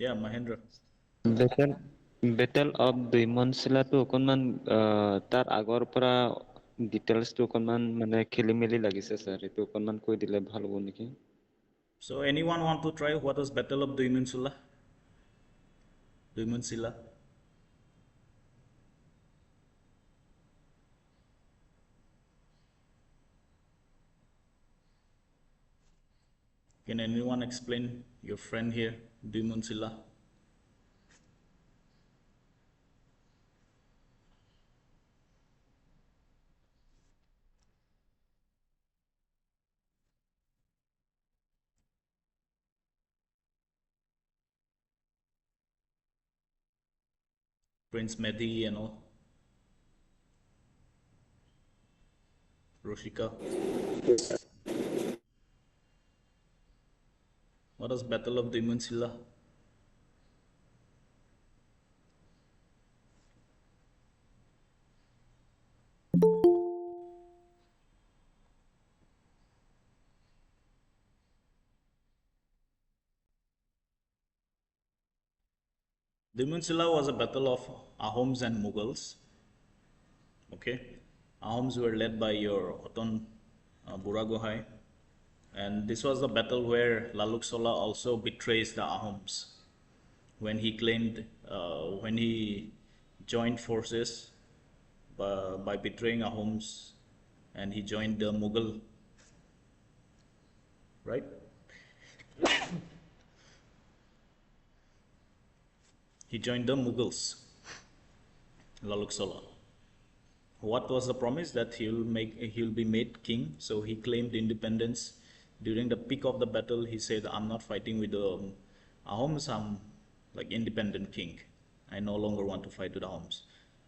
Yeah, Mahendra. Battle of Duimonchila to অকনমান তাৰ আগৰ পৰা ডিটেইলছটো অকনমান মানে খেলি মেলি লাগিছে স্যাৰ এইটো অকনমান কৈ দিলে ভাল হ'ব নেকি So anyone want to try what is Battle of Duimonchila? Duimonchila. Can anyone explain your friend here, Duimonchila? Prince Mehdi and all. Roshika. What is Battle of Duimonchila? Duimonchila was a battle of Ahoms and Mughals. Okay, Ahoms were led by your Oton Buragohai, and this was the battle where Laluk Sola also betrays the Ahoms when he claimed, when he joined forces by betraying Ahoms, and he joined the Mughal, right? He joined the Mughals, Laluk Sola. What was the promise? That he'll be made king. So he claimed independence. During the peak of the battle, he said, I'm not fighting with the Ahoms, I'm like independent king. I no longer want to fight with Ahoms,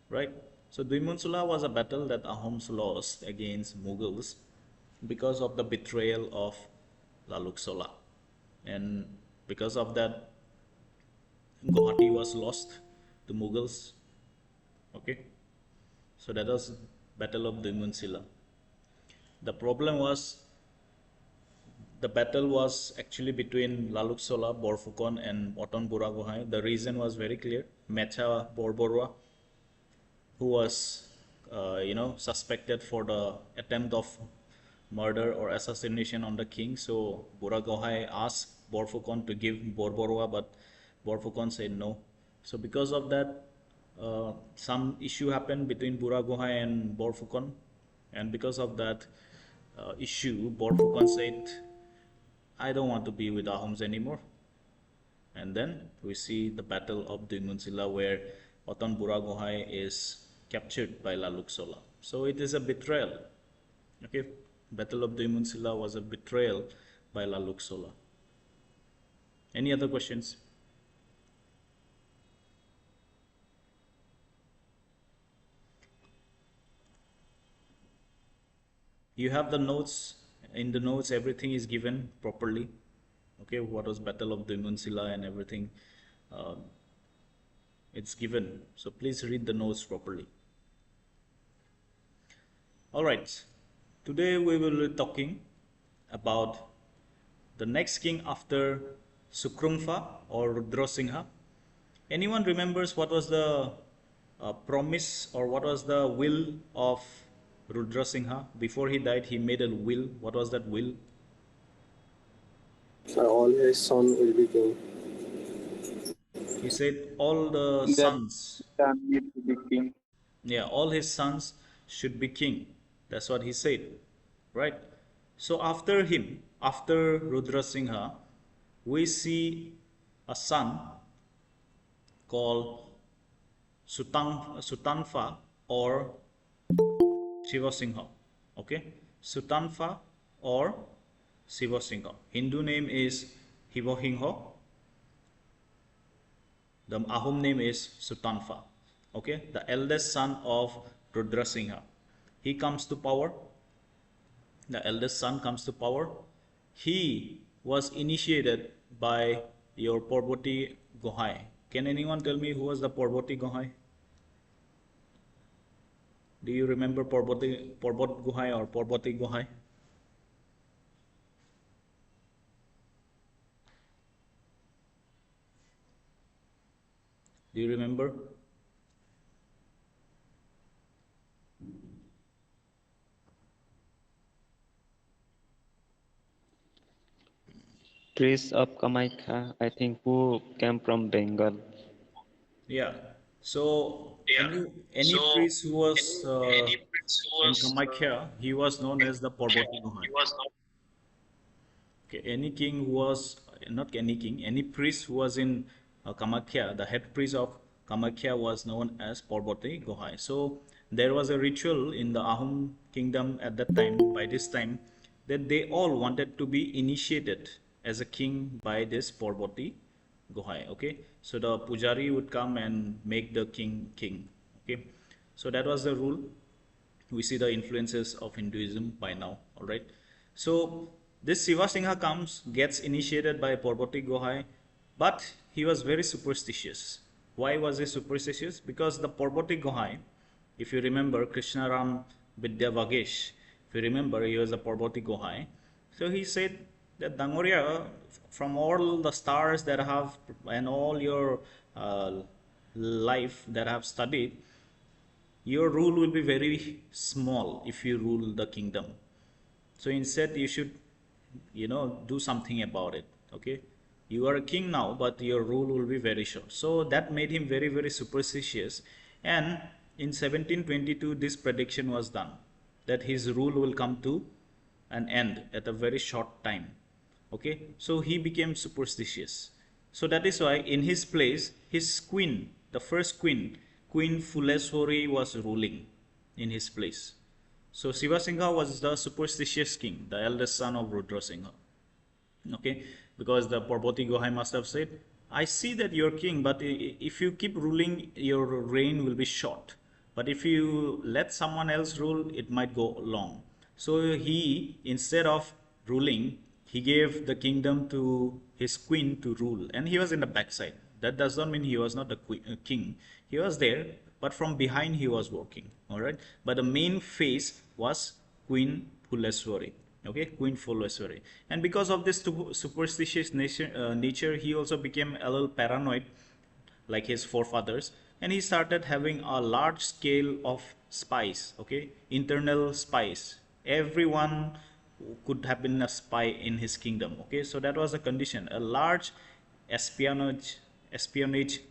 right? So Duimonchila was a battle that Ahoms lost against Mughals because of the betrayal of Laluk Sola. And because of that, Guwahati was lost to Mughals. Okay. So that was Battle of Duimonchila. The problem was the battle was actually between Laluk Sola, Borfukon and Oton Buragohai. The reason was very clear. Mecha Borborua, who was suspected for the attempt of murder or assassination on the king. So Buragohai asked Borfukon to give Borborua, but Borfukon said no. So because of that, some issue happened between Buragohai and Borfukon, and because of that issue, Borfukon said, I don't want to be with Ahoms anymore. And then we see the Battle of Duimonchila where Oton Buragohai is captured by Laluk Sola. So it is a betrayal. Okay, Battle of Duimonchila was a betrayal by Laluk Sola. Any other questions? You have the notes. In the notes, everything is given properly. Okay, what was Battle of Duimonchila and everything. It's given. So please read the notes properly. Alright, today we will be talking about the next king after Sukrungfa or Rudrasingha. Anyone remembers what was the promise or what was the will of Rudrasingha? Before he died, he made a will. What was that will? All his son will be king. He said all the sons. Need to be king. Yeah, all his sons should be king. That's what he said, right? So after him, after Rudrasingha, we see a son called Sutanfa or Shivasingha. Okay, Sutanfa or Shivasingha. Hindu name is Hivahingha. The Ahom name is Sutanfa. Okay, the eldest son of Rudrasingha. He comes to power. The eldest son comes to power. He was initiated by your Parvati Gohai. Can anyone tell me who was the Parvati Gohai? Do you remember Parvat Gohai or Parvati Gohai? Do you remember? Priest of Kamaikha, I think, who came from Bengal. Yeah. So any priest who was in Kamakhya, he was known as the Parboti Gohai. Okay, any king who was, not any king, any priest who was in Kamakhya, the head priest of Kamakhya was known as Parboti Gohai. So there was a ritual in the Ahom kingdom at that time, by this time, that they all wanted to be initiated as a king by this Parboti Gohai. Okay, so the pujari would come and make the king. Okay, so that was the rule. We see the influences of Hinduism by now. All right, so this Siva Singha comes, gets initiated by Parboti Gohai, but he was very superstitious. Why was he superstitious? Because the Parboti Gohai, if you remember Krishna Ram Vidya Vagesh, if you remember, he was a Parboti Gohai. So he said that Dangoria, from all the stars that I have and all your life that I have studied, your rule will be very small if you rule the kingdom. So instead you should, do something about it. Okay, you are a king now, but your rule will be very short. So that made him very, very superstitious. And in 1722 this prediction was done, that his rule will come to an end at a very short time. Okay, so he became superstitious. So that is why in his place his queen, the first queen, Queen Phuleswari, was ruling in his place. So Siva Singha was the superstitious king, the eldest son of Rudra Singha. Okay, because the Parboti Gohai must have said, I see that you're king, but if you keep ruling, your reign will be short. But if you let someone else rule, it might go long. So he, instead of ruling, he gave the kingdom to his queen to rule, and he was in the backside. That does not mean he was not a king. He was there, but from behind he was working. All right, but the main face was Queen Phuleswari. Okay, Queen Phuleswari. And because of this superstitious nature, he also became a little paranoid, like his forefathers, and he started having a large scale of spies. Okay, internal spies. Everyone could have been a spy in his kingdom. Okay, so that was a condition. A large espionage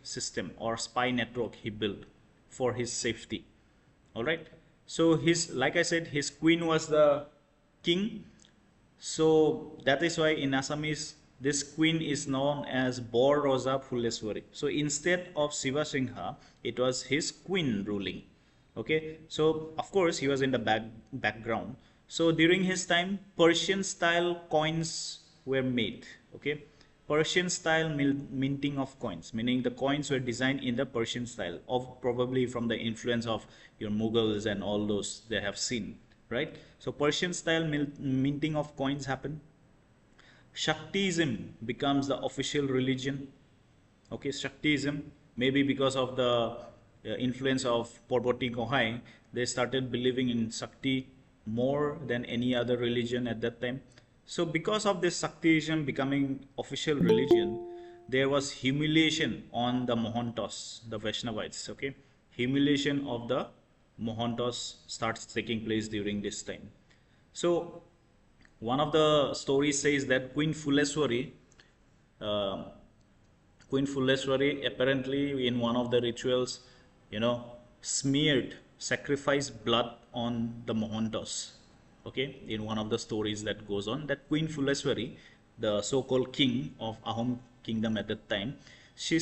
system or spy network he built for his safety. All right, so his, like I said, his queen was the king. So that is why in Assamese this queen is known as Bor Rosa Phuleswari. So instead of Siva Singha, it was his queen ruling. Okay, so of course he was in the background. So during his time, Persian style coins were made. Okay, Persian style minting of coins, meaning the coins were designed in the Persian style, of probably from the influence of your Mughals and all those they have seen, right? So Persian style minting of coins happened. Shaktism becomes the official religion. Okay, Shaktism, maybe because of the influence of Parboti Gohai, they started believing in Shakti more than any other religion at that time. So because of this Shaktism becoming official religion, there was humiliation on the Mohantos, the Vaishnavites. Okay, humiliation of the Mohantos starts taking place during this time. So one of the stories says that uh, Queen Phuleswari apparently in one of the rituals, smeared, sacrificed blood on the Mohantos. Okay, in one of the stories that goes on, that Queen Phuleswari, the so-called king of Ahom kingdom at that time, she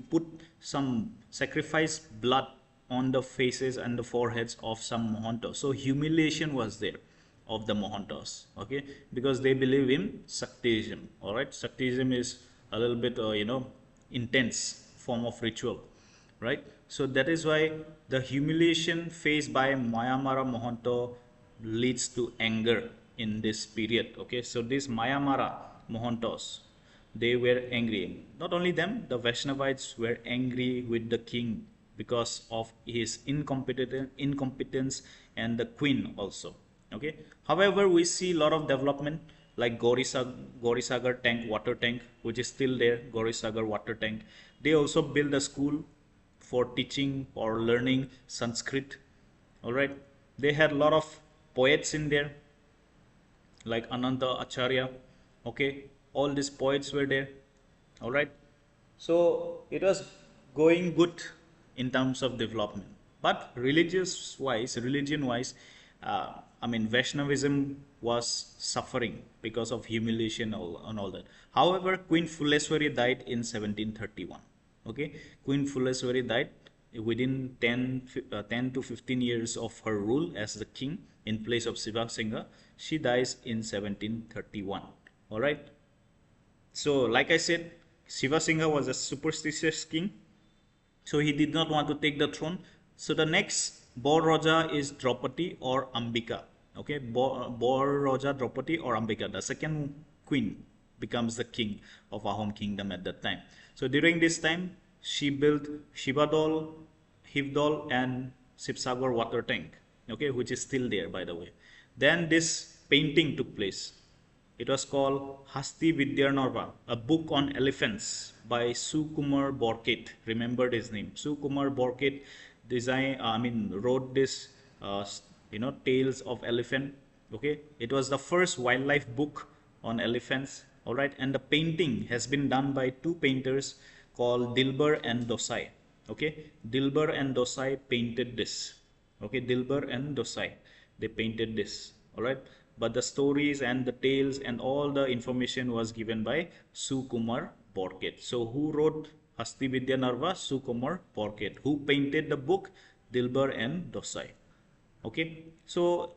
put some sacrificed blood on the faces and the foreheads of some Mohantos. So humiliation was there of the Mohantos. Okay, because they believe in Shaktism. All right, Shaktism is a little bit intense form of ritual, right? So that is why the humiliation faced by Mayamara Mohanto leads to anger in this period. Okay, so these Mayamara Mohantos, they were angry. Not only them, the Vaishnavites were angry with the king because of his incompetence and the queen also. Okay, however, we see a lot of development, like Gorisagar tank, water tank, which is still there, Gorisagar water tank. They also built a school for teaching or learning Sanskrit. All right, they had a lot of poets in there, like Ananta Acharya. Okay, all these poets were there. All right, so it was going good in terms of development. But religion wise, I mean, Vaishnavism was suffering because of humiliation and all that. However, Queen Fuleshwari died in 1731. Okay, Queen Fuleshwari died within 10 to 15 years of her rule as the king in place of Shiva Singha. She dies in 1731. All right. So, like I said, Shiva Singha was a superstitious king, so he did not want to take the throne. So the next Bor Raja is Draupadi or Ambika. Okay, Bor Raja, Draupadi or Ambika. The second queen becomes the king of Ahom kingdom at that time. So during this time, she built Shibadol, Hebdol and Sipsagar water tank. Okay, which is still there, by the way. Then this painting took place. It was called Hasti Vidyarnava, a book on elephants by Sukumar Borkit. Remembered his name. Sukumar Borkit wrote this, tales of elephant. Okay, it was the first wildlife book on elephants. All right, and the painting has been done by two painters called Dilbar and Dosai. Okay, Dilbar and Dosai painted this. Okay, Dilbar and Dosai, they painted this. All right, but the stories and the tales and all the information was given by Sukumar Borkit. So who wrote Hasti Vidyanarva? Sukumar Borkit. Who painted the book? Dilbar and Dosai. Okay, so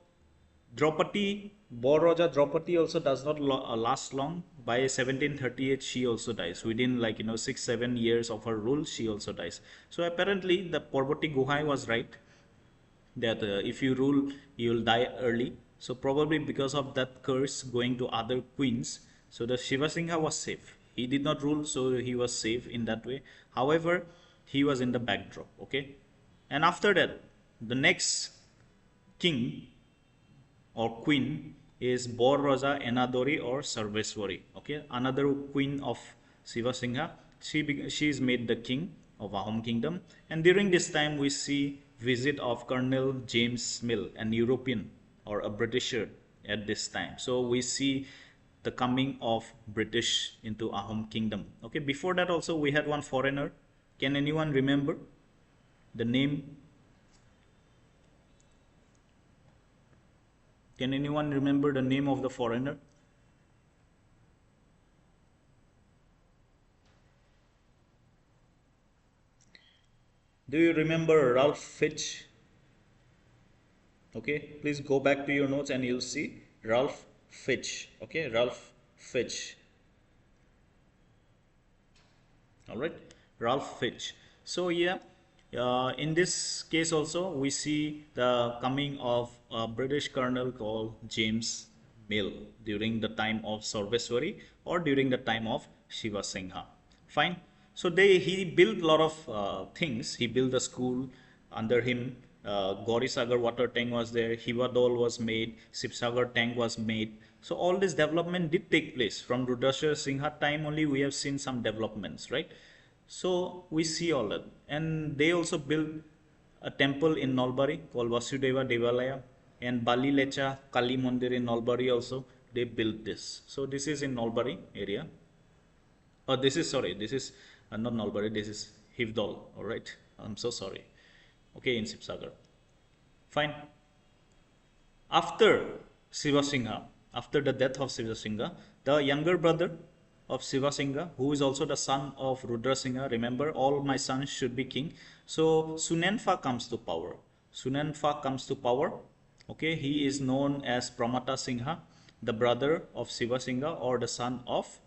Draupadi, Bor Raja Draupadi also does not last long. By 1738, she also dies. Within 6-7 years of her rule, she also dies. So apparently, the Parvati Guhai was right that if you rule, you will die early. So probably because of that curse going to other queens, so the Shiva Singha was safe. He did not rule, so he was safe in that way. However, he was in the backdrop. Okay, and after that, the next king or queen is Bor Raja Enadori or Sarveswari. Okay, another queen of Shiva Singha. She is made the king of Ahom kingdom, and during this time we see visit of Colonel James Mill, an European or a Britisher at this time. So we see the coming of British into Ahom kingdom. Okay, before that also we had one foreigner. Can anyone remember the name? Can anyone remember the name of the foreigner? Do you remember Ralph Fitch? Okay, please go back to your notes and you'll see Ralph Fitch. Okay, Ralph Fitch. All right, Ralph Fitch. So yeah, in this case also we see the coming of a British colonel called James Mill during the time of Sarveswari or during the time of Shiva Singha. Fine. So he built a lot of things. He built a school under him. Gorisagar water tank was there. Hebol was made. Sipsagar tank was made. So all this development did take place. From Rudraksha Singha time only we have seen some developments, right? So we see all that. And they also built a temple in Nalbari called Vasudeva Devalaya, and Bali Lecha Kali Mandir in Nalbari also they built this. So this is in Nalbari area. Oh, this is not Nalbari, this is Hebdol. All right, I'm so sorry. Okay, in Sipsagar. Fine. After Shiva Singha, after the death of Shiva Singha, the younger brother of Shiva Singha, who is also the son of Rudra Singha, remember, all my sons should be king. So Sunenfa comes to power. Sunenfa comes to power. Okay, he is known as Pramata Singha, the brother of Shiva Singha or the son of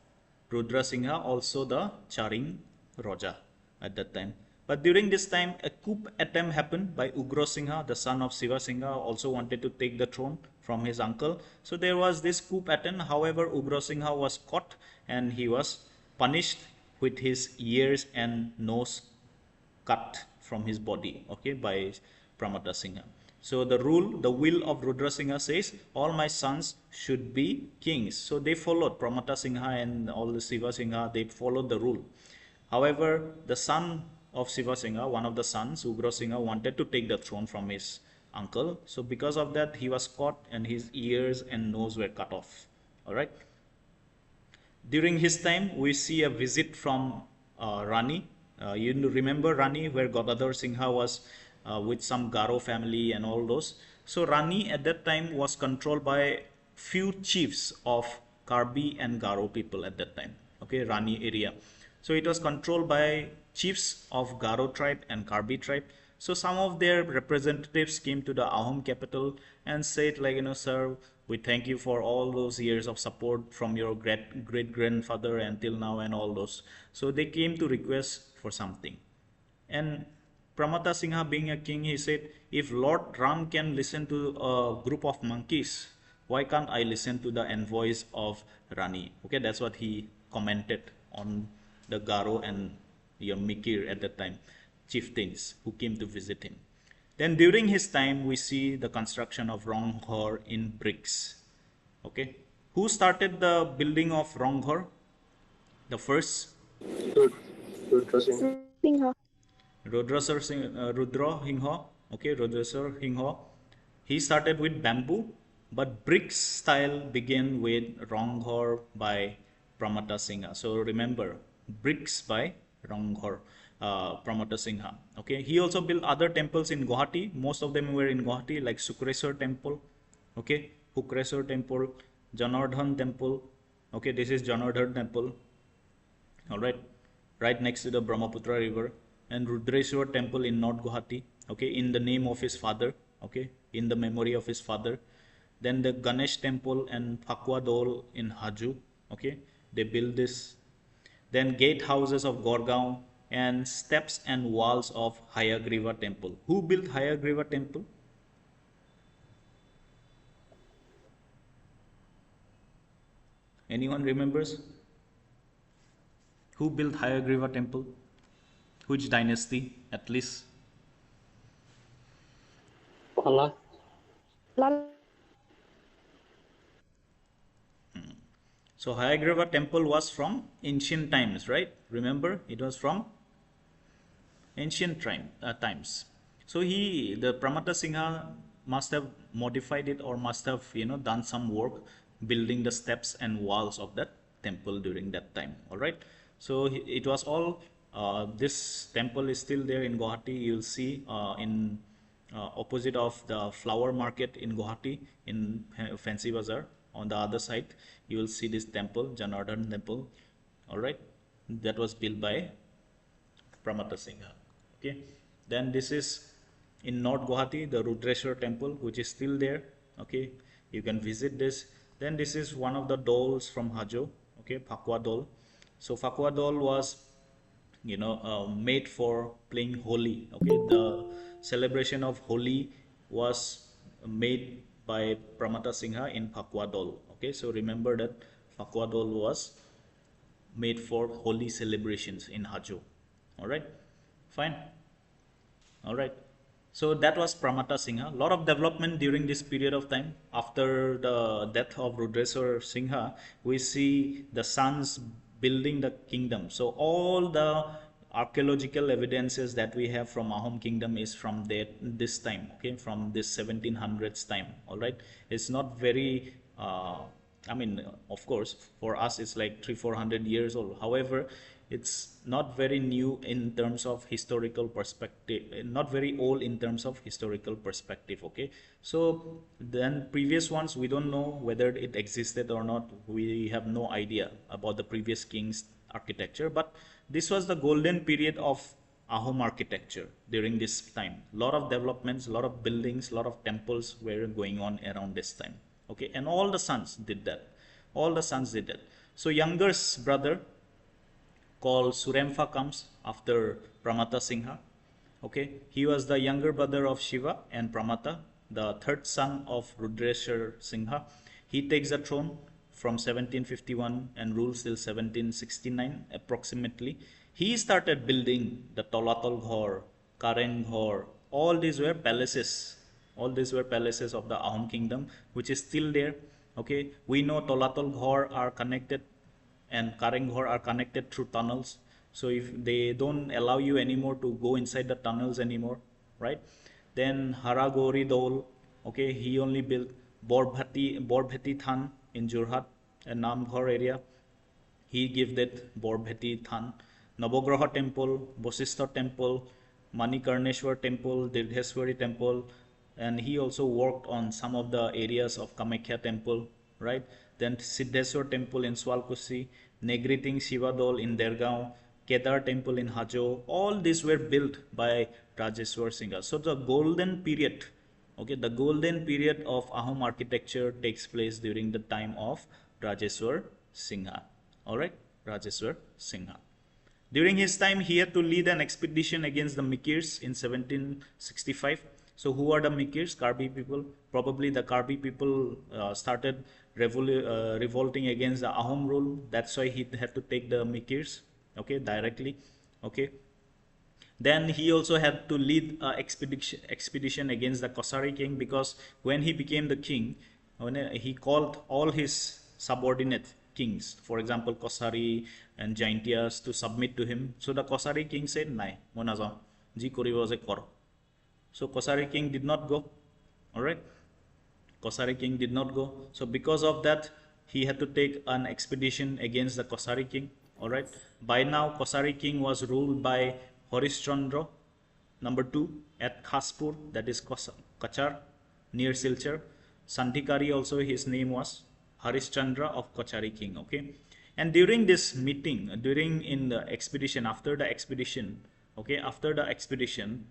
Rudra Singha, also the Charing Raja at that time. But during this time, a coup attempt happened by Ugra Singha, the son of Shiva Singha, also wanted to take the throne from his uncle. So there was this coup attempt. However, Ugra Singha was caught and he was punished with his ears and nose cut from his body, okay, by Pramata Singha. So the will of Rudra Singha says, all my sons should be kings. So they followed Pramata Singha and all the Siva Singha, they followed the rule. However, the son of Siva Singha, one of the sons, Ugra Singha, wanted to take the throne from his uncle. So because of that, he was caught and his ears and nose were cut off. All right. During his time, we see a visit from Rani. You remember Rani, where Gadadhar Singha was with some Garo family and all those. So Rani at that time was controlled by few chiefs of Karbi and Garo people at that time. Okay, Rani area. So it was controlled by chiefs of Garo tribe and Karbi tribe. So some of their representatives came to the Ahom capital and said, like, sir, we thank you for all those years of support from your great grandfather until now and all those. So they came to request for something. And Pramata Singha, being a king, he said, if Lord Ram can listen to a group of monkeys, why can't I listen to the envoys of Rani? Okay, that's what he commented on the Garo and your Mikir at that time, chieftains who came to visit him. Then during his time, we see the construction of Ronghor in bricks. Okay, who started the building of Ronghor? The first? Rudra Singha. Rudra Singha. Okay, Rudra Singha. He started with bamboo, but bricks style began with Ronghor by Pramata Singha. So remember, bricks by Ronghor. Pramata Singha. Okay, he also built other temples in Guwahati. Most of them were in Guwahati, like Sukreswar temple, okay, Hukreswar temple, Janardhan temple. Okay, this is Janardhan temple. All right next to the Brahmaputra river, and Rudreshwar temple in North Guwahati. Okay, in the name of his father. Okay, in the memory of his father. Then the Ganesh temple and Phakwa Dol in Haju. Okay, they built this. Then gate houses of Gorgaon and steps and walls of Hayagriva temple. Who built Hayagriva temple? Anyone remembers? Who built Hayagriva temple? Which dynasty at least? Allah. So Hayagriva temple was from ancient times, right? Remember, it was from ancient times. So the Pramata Singha must have modified it or must have done some work building the steps and walls of that temple during that time. All right. So it was all. This temple is still there in Guwahati. You'll see in opposite of the flower market in Guwahati in Fancy Bazaar. On the other side, you will see this temple, Janardhan temple. All right, that was built by Pramata Singha. Okay, then this is in North Guwahati, the Rudreshwar temple, which is still there. Okay, you can visit this. Then this is one of the dolls from Hajo. Okay, Phakwa Dol. So Phakwa Dol was made for playing Holi. Okay, the celebration of Holi was made by Pramata Singha in Phakwa Dol. Okay, so remember that Phakwa Dol was made for Holi celebrations in Hajo. All right, fine. All right, so that was Pramata Singha. A lot of development during this period of time. After the death of Rudreshwar Singha, we see the sons building the kingdom. So all the archaeological evidences that we have from Ahom kingdom is from this time, okay, from this 1700s time. All right, it's not very of course for us it's like 300-400 years old. However, it's not very new in terms of historical perspective, not very old in terms of historical perspective. Okay, so then previous ones we don't know whether it existed or not. We have no idea about the previous king's architecture, but this was the golden period of Ahom architecture during this time. Lot of developments, lot of buildings, lot of temples were going on around this time. Okay, and all the sons did that. So youngest brother called Suremfa comes after Pramata Singha. Okay, he was the younger brother of Shiva and Pramata, the third son of Rudreshwar Singha. He takes the throne from 1751 and rules till 1769 approximately. He started building the Tolatal Ghor, Karen Ghor. All these were palaces All these were palaces of the Ahom kingdom, which is still there. Okay, we know Tolatal Ghor are connected and Kareng Ghor are connected through tunnels. So if they don't allow you anymore to go inside the tunnels anymore, right? Then Haragori Dol, okay, he only built Borbheti Than in Jorhat and Namghor area. He gave that Borbheti Than. Navagraha temple, Bosistha temple, Manikarneshwar temple, Dirgheswari temple, and he also worked on some of the areas of Kamakhya temple, right? Then Siddheswar temple in Swalkusi, Negriting Shivadol in Dergaon, Kedar temple in Hajo, all these were built by Rajeshwar Singha. So the golden period, okay, the golden period of Ahom architecture takes place during the time of Rajeshwar Singha. All right, Rajeshwar Singha. During his time, he had to lead an expedition against the Mikirs in 1765. So who are the Mikirs? Karbi people. Probably the Karbi people started revolting against the Ahom rule. That's why he had to take the Mikirs, okay, directly. Okay. Then he also had to lead an expedition against the Kosari king, because when he became the king, he called all his subordinate kings, for example Kosari and Jaintias, to submit to him. So the Kosari king said, "Nai, monaja, ji koribo je koro." So Kosari king did not go. All right, Kosari king did not go. So because of that, he had to take an expedition against the Kosari king. All right. By now, Kosari king was ruled by Harishchandra, number 2, at Khaspur, that is Kachar, near Silchar. Sandhikari also, his name was Harishchandra of Kachari king. Okay. And during this meeting, in the expedition, after the expedition, okay, after the expedition,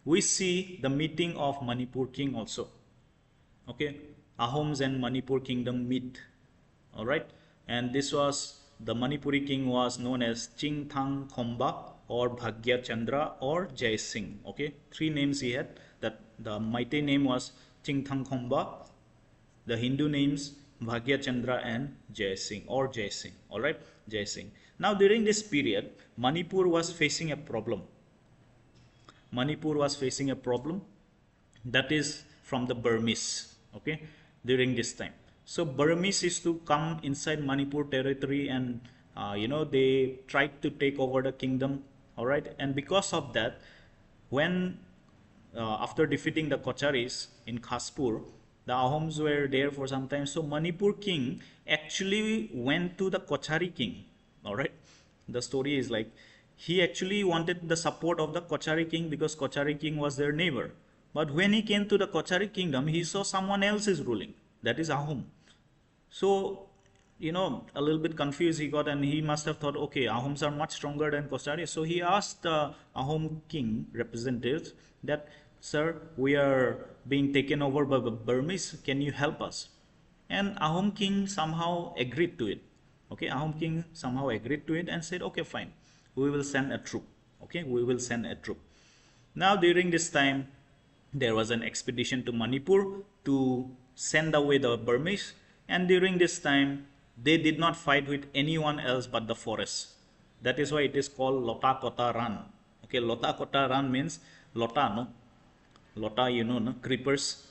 we see the meeting of Manipur king also. Okay, Ahoms and Manipur kingdom meet. All right, and this was, the Manipuri king was known as Chingthang Khomba or Bhagya Chandra or Jai Singh. Okay, 3 names he had. That the Meitei name was Chingthang Khomba, the Hindu names Bhagya Chandra and Jai Singh or Jai Singh. All right, Jai Singh. Now during this period, Manipur was facing a problem. Manipur was facing a problem, that is from the Burmese, okay, during this time. So Burmese is to come inside Manipur territory, and they tried to take over the kingdom. All right, and because of that, when after defeating the Kocharis in Khaspur, the Ahoms were there for some time. So Manipur king actually went to the Kochari king. All right, the story is like, he actually wanted the support of the Kochari king because Kochari king was their neighbor. But when he came to the Kochari kingdom, he saw someone else is ruling, that is Ahom. So, a little bit confused he got, and he must have thought, okay, Ahoms are much stronger than Kochari. So he asked the Ahom king representatives that, "Sir, we are being taken over by the Burmese, can you help us?" And Ahom king somehow agreed to it. Okay, Ahom king somehow agreed to it and said, "Okay, fine, we will send a troop." Okay, we will send a troop. Now during this time, there was an expedition to Manipur to send away the Burmese, and during this time, they did not fight with anyone else but the forest. That is why it is called Lota Kota Ran. Okay, Lota Kota Ran means Lota, no? Lota, no? Creepers.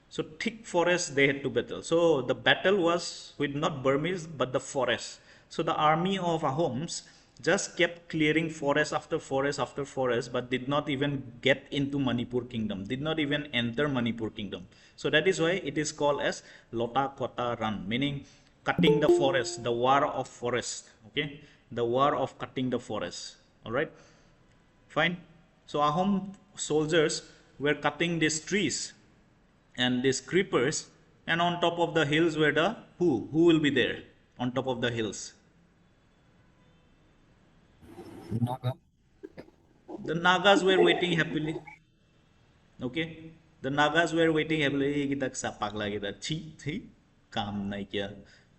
So thick forest they had to battle. So the battle was with not Burmese but the forest. So the army of Ahoms just kept clearing forest after forest after forest, but did not even get into Manipur kingdom, did not even enter Manipur kingdom. So that is why it is called as Lota Kota Ran, meaning cutting the forest, the war of forest. Okay, the war of cutting the forest. All right, fine. So Ahom soldiers were cutting these trees and these creepers, and on top of the hills were the who will be there on top of the hills? Naga. The Nagas were waiting happily. Okay, the Nagas were waiting happily.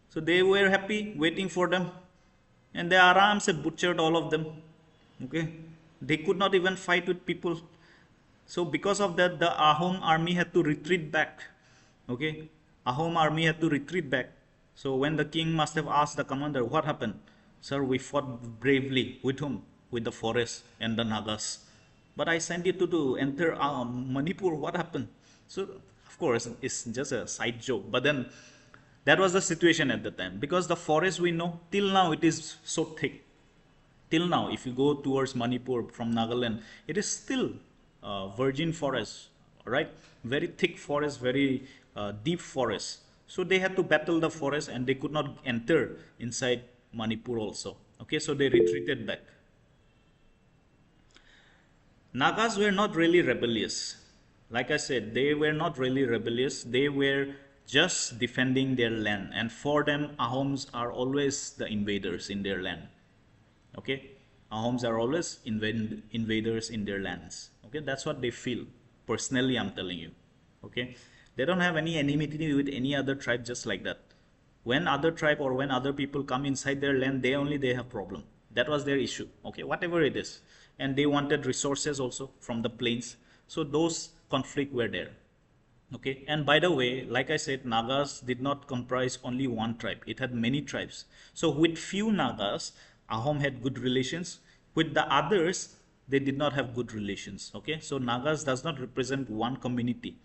So they were happy waiting for them, and the Arams had butchered all of them. Okay, they could not even fight with people. So because of that, the Ahom army had to retreat back. Okay, Ahom army had to retreat back. So when the king must have asked the commander, "What happened?" "Sir, we fought bravely." "With whom?" "With the forest and the Nagas." "But I sent you to enter Manipur. What happened?" So of course it's just a side joke, but then that was the situation at the time, because the forest, we know till now it is so thick. Till now, if you go towards Manipur from Nagaland, it is still virgin forest, right? Very thick forest, very deep forest. So they had to battle the forest, and they could not enter inside Manipur also. Okay, so they retreated back. Nagas were not really rebellious. Like I said, they were not really rebellious. They were just defending their land. And for them, Ahoms are always the invaders in their land. Okay, Ahoms are always invaders in their lands. Okay, that's what they feel. Personally, I'm telling you. Okay, they don't have any enmity with any other tribe, just like that. When other tribe or when other people come inside their land, they have problem. That was their issue. Okay, whatever it is, and they wanted resources also from the plains. So those conflicts were there. Okay, and by the way, like I said, Nagas did not comprise only one tribe. It had many tribes. So with few Nagas, Ahom had good relations. With the others, they did not have good relations. Okay, so Nagas does not represent one community.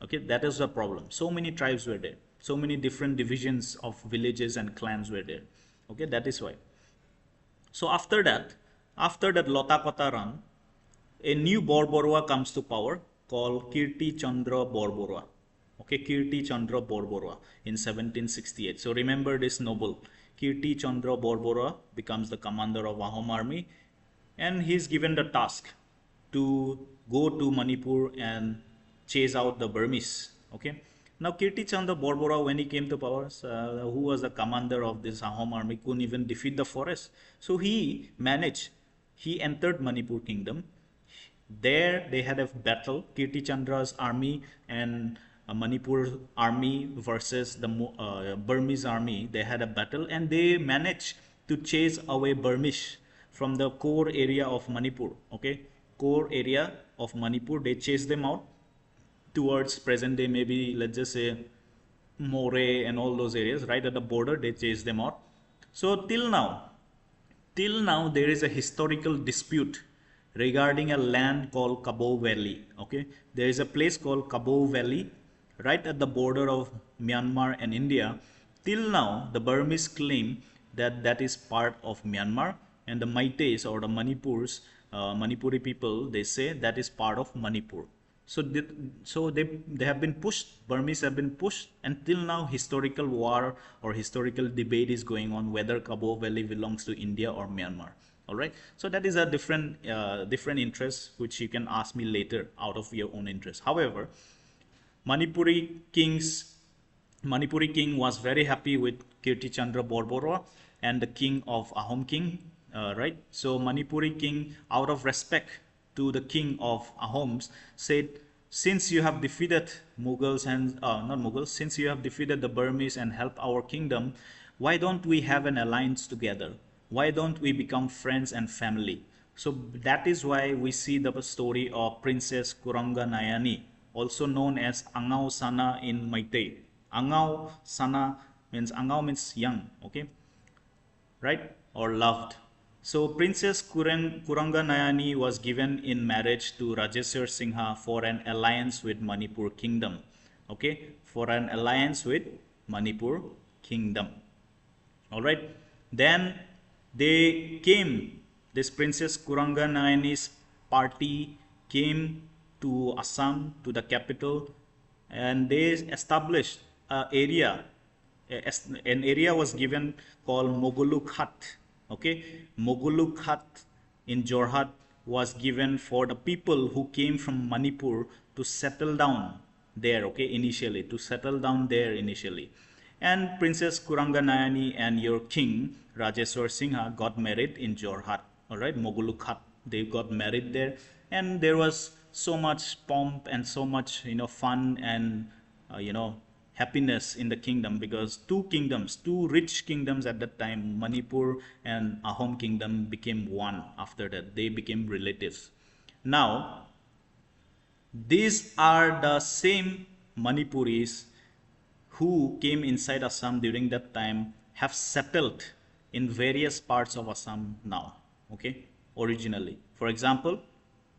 Okay, that is the problem. So many tribes were there. So many different divisions of villages and clans were there. Okay, that is why. So after that Lota Kota run, a new Borborua comes to power called Kirti Chandra Borborua. Okay, Kirti Chandra Borborua in 1768. So remember this noble. Kirti Chandra Borborua becomes the commander of Ahom army, and he is given the task to go to Manipur and chase out the Burmese. Okay. Now Kirti Chandra Borborua, when he came to power, who was the commander of this Ahom army, couldn't even defeat the forest. So he managed. He entered Manipur kingdom. There they had a battle, Kirti Chandra's army and Manipur army versus the Burmese army. They had a battle, and they managed to chase away Burmese from the core area of Manipur. Okay, core area of Manipur, they chased them out towards present day, maybe let's just say Moreh and all those areas, right at the border. They chased them out. So till now there is a historical dispute regarding a land called Cabo Valley. Okay, there is a place called Cabo Valley right at the border of Myanmar and India. Till now the Burmese claim that that is part of Myanmar, and the Meiteis or the Manipuri people, they say that is part of Manipur. So they have been pushed, Burmese have been pushed, and till now historical war or historical debate is going on whether Cabo Valley belongs to India or Myanmar. All right, so that is a different interest which you can ask me later out of your own interest. However, Manipuri king was very happy with Kirti Chandra Borborua and the king of Ahom king, right? So Manipuri king, out of respect to the king of Ahoms, said, since you have defeated Mughals and not Mughals, since you have defeated the Burmese and helped our kingdom, why don't we have an alliance together? Why don't we become friends and family? So that is why we see the story of Princess Kuranga Nayani, also known as Angau Sana in Meitei. Angau Sana means, Angau means young, okay, right, or loved. So Princess Kuranga Nayani was given in marriage to Rajeshwar Singha for an alliance with Manipur kingdom. Okay, for an alliance with Manipur kingdom. All right, then they came, this Princess Kuranga Nayani's party came to Assam, to the capital, and they established an area. An area was given called Moguluk Hut. Okay, Moguluk Hut in Jorhat was given for the people who came from Manipur to settle down there. Okay, initially to settle down there initially. And Princess Kuranga Nayani and your king Rajeshwar Singha got married in Jorhat. All right, Moguluk Hut. They got married there, and there was so much pomp and so much fun and happiness in the kingdom, because two rich kingdoms at that time, Manipur and Ahom kingdom, became one. After that, they became relatives. Now these are the same Manipuris who came inside Assam during that time, have settled in various parts of Assam now. Okay, originally, for example,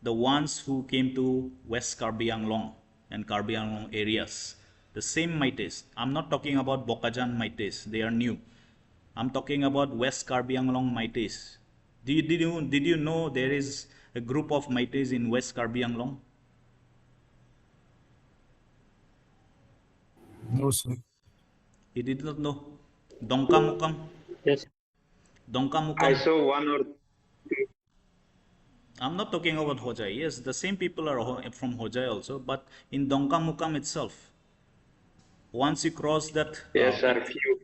the ones who came to West Karbi Anglong and Karbi Anglong areas. The same Meiteis. I'm not talking about Bokajan Meiteis. They are new. I'm talking about West Karbi Anglong Meiteis. Did you know there is a group of Meiteis in West Karbi Anglong? No, sir. You did not know? Dongka Mukam? Yes, Dongka I Mukam? saw one or two. I'm not talking about Hojai. Yes, the same people are from Hojai also, but in Dongka Mukam itself, once you cross that Yes, sir, few.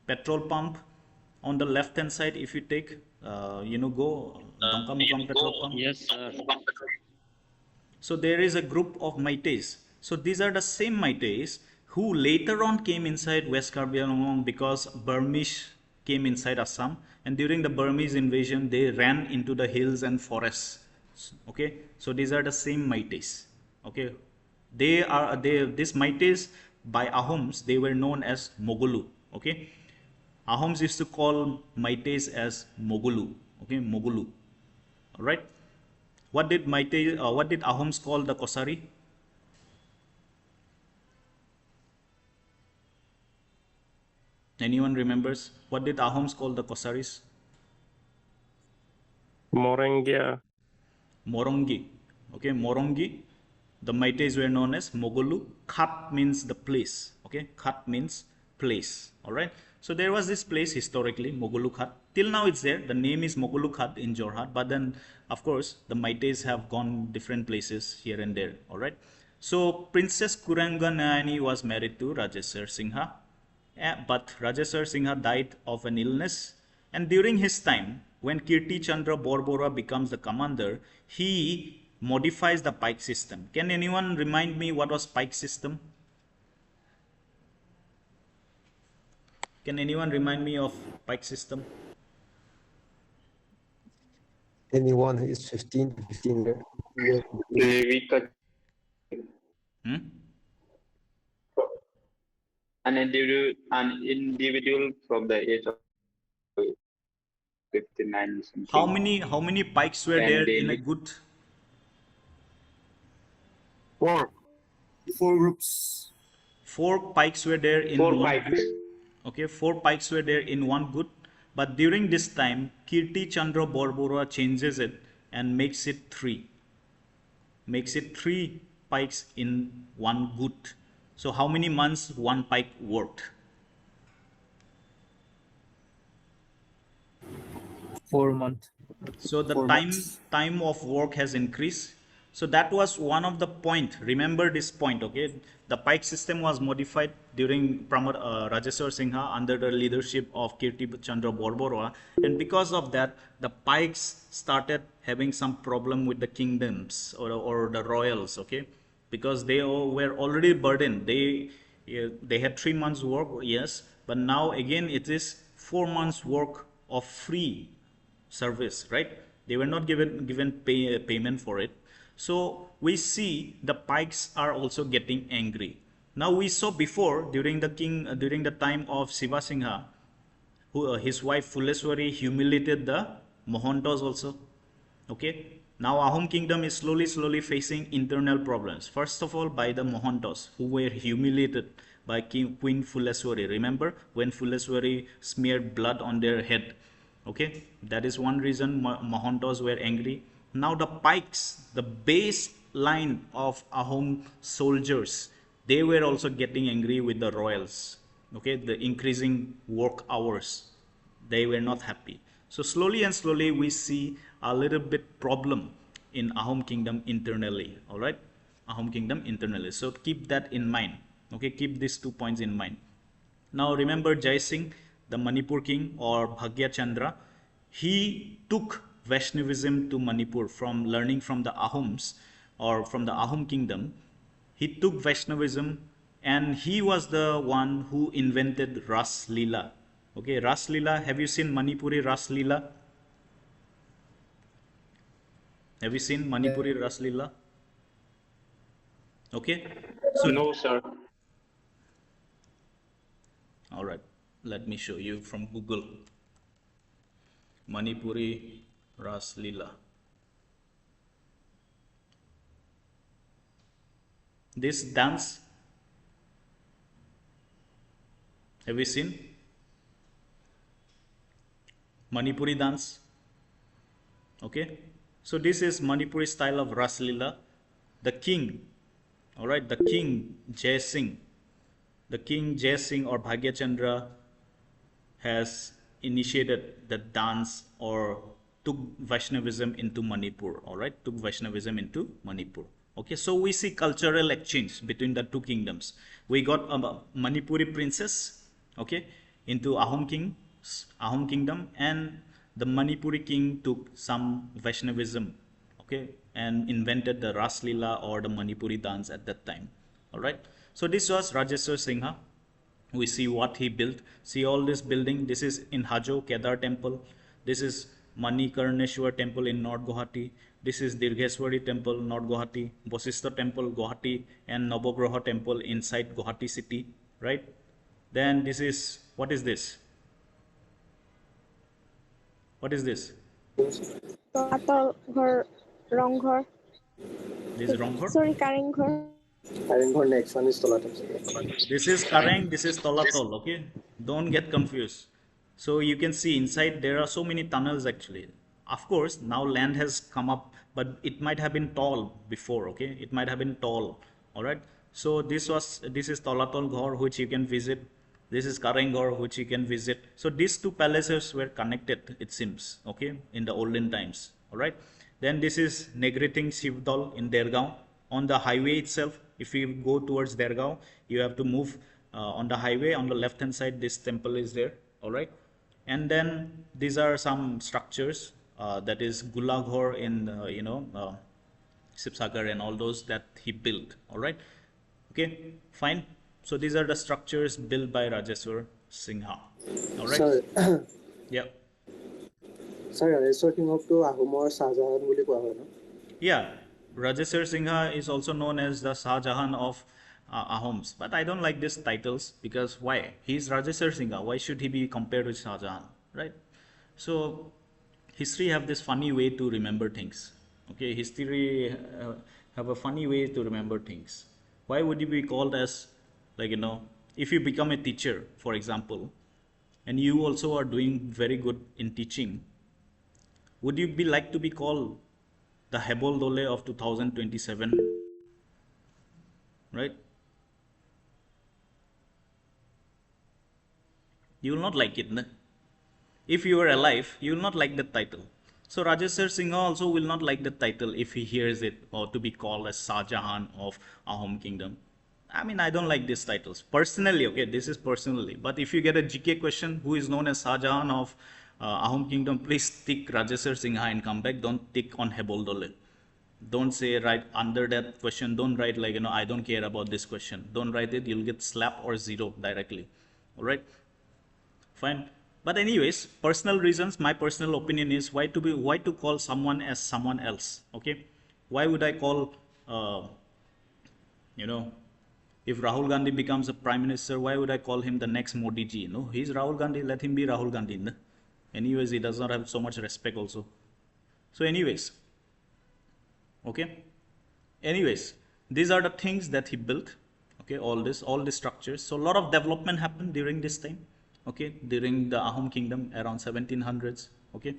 petrol pump on the left hand side, if you take, go Dongka Mukam petrol pump. Yes, sir. So there is a group of Meiteis. So these are the same Meiteis who later on came inside West Karbi Anglong because Burmese came inside Assam, and during the Burmese invasion they ran into the hills and forests. Okay, so these are the same Meiteis. Okay, these Meiteis by Ahoms, they were known as Mogulu. Okay, Ahoms used to call Meiteis as Mogulu. Okay, Mogulu. All right. What did Ahoms call the Kosari? Anyone remembers? What did Ahoms call the Kosaris? Morengia. Morongi. Okay, Morongi. The Meiteis were known as Mogulu. Khat means the place. Okay, Khat means place. All right. So there was this place historically, Mogulu Khat. Till now it's there. The name is Mogulu Khat in Jorhat. But then, of course, the Meiteis have gone different places here and there. All right. So Princess Kuranganayani was married to Rajeshwar Singha. But Rajeshwar Singha died of an illness, and during his time, when Kirti Chandra Borbora becomes the commander, he modifies the pike system. Can anyone remind me what was pike system? Can anyone remind me of pike system? Anyone who is 15 to 15 years. We cut an individual from the age of 59 something. How many pikes were And there they in a live- good? Four groups. 4 pikes were there in Four one pikes. good. Okay, 4 pikes were there in one good. But during this time, Kirti Chandra Borbora changes it and makes it 3. Makes it 3 pikes in one good. So how many months one pike worked? 4 months. So the 4 months. time of work has increased. So that was one of the point. Remember this point, okay? The pike system was modified during Rajeshwar Singha under the leadership of Kirti Chandra Borbora, and because of that, the pikes started having some problem with the kingdoms or the royals, okay? Because they were already burdened. They had 3 months work, yes, but now again it is 4 months work of free service, right? They were not given payment for it. So we see the pikes are also getting angry. Now we saw before during the time of Shiva Singha, who his wife Fuleswari humiliated the Mohontos also. Okay. Now Ahom kingdom is slowly facing internal problems. First of all, by the Mohontos, who were humiliated by Queen Fuleswari. Remember when Fuleswari smeared blood on their head? Okay, that is one reason Mohontos were angry. Now the pikes, the base line of Ahom soldiers, they were also getting angry with the royals. Okay, the increasing work hours, they were not happy. So slowly we see a little bit problem in Ahom kingdom internally. All right, Ahom kingdom internally. So keep that in mind. Okay, keep these 2 points in mind. Now remember Jai Singh, the Manipur king, or Bhagya Chandra, he took Vaishnavism to Manipur from learning from the Ahoms or from the Ahom kingdom. He took Vaishnavism, and he was the one who invented Ras Leela. Okay, Ras Leela, have you seen Manipuri Ras Leela? Have you seen Manipuri Ras Leela? Okay, so No, sir. all right, let me show you from Google. Manipuri Ras Leela. this dance? Have you seen? Manipuri dance. Okay, so this is Manipuri style of Ras Leela. The king, all right, the king Jai Singh or Bhagya Chandra has initiated the dance or took Vaishnavism into Manipur, all right, took Vaishnavism into Manipur. Okay, so we see cultural exchange between the two kingdoms. We got a Manipuri princess, okay, into Ahom kingdom, and the Manipuri king took some Vaishnavism, okay, and invented the Ras Leela or the Manipuri dance at that time. All right, so this was Rajeshwar Singha. We see what he built. See all this building. This is in Hajo Kedar temple. This is Manikarneshwar temple in North Guwahati. This is Dirgheswari temple, North Guwahati. Vasistha temple, Guwahati, and Navagraha temple inside Guwahati city, right? Then this is, what is this? What is this? Ghor, Ronghor. This is Ronghor? Sorry, Karenghor. Karenghor next one is Tolatal. This is Kareng, this is Tolatol, okay? Don't get confused. So you can see inside there are so many tunnels actually. Of course, now land has come up, but it might have been tall before, okay? It might have been tall, all right? So this is Tolatol Ghor, which you can visit. This is Kareng Ghor, which you can visit. So these two palaces were connected, it seems, okay, in the olden times, all right? Then this is Negriting Shivdol in Dergaon. On the highway itself, if you go towards Dergaon, you have to move on the highway. On the left hand side, this temple is there, all right? And then these are some structures, that is Gula Ghor in, Sipsagar and all those that he built, all right? Okay, fine. So these are the structures built by Rajeshwar Singha, all right? Sir, Yeah. sir, Rajeshwar King of to Ahom or Shahjahan boli koa hoy na? Yeah, Rajeshwar Singha is also known as the Shah Jahan of Ahoms, but I don't like these titles because why? He is Rajeshwar Singha. Why should he be compared with Shah Jahan, right? So history have this funny way to remember things. Okay, history have a funny way to remember things. Why would you be called as, like, if you become a teacher, for example, and you also are doing very good in teaching, would you be like to be called the Hebol Doley of 2027, right? You will not like it, no? If you are alive, you will not like the title. So Rajeshwar Singha also will not like the title if he hears it, or to be called as Shah Jahan of Ahom Kingdom. I mean, I don't like these titles personally. Okay, this is personally. But if you get a GK question, who is known as Shah Jahan of Ahom Kingdom, please tick Rajeshwar Singha and come back. Don't tick on Hebol Doley. Don't say right under that question. Don't write like, I don't care about this question. Don't write it. You'll get slap or zero directly. All right. Fine. But anyways, personal reasons. My personal opinion is why to call someone as someone else. Okay. Why would I call, if Rahul Gandhi becomes a prime minister, why would I call him the next Modi ji? No, he's Rahul Gandhi. Let him be Rahul Gandhi. No? Anyways, he does not have so much respect also. So anyways, okay. Anyways, these are the things that he built. Okay, all the structures. So a lot of development happened during this time. Okay, during the Ahom kingdom around 1700s. Okay,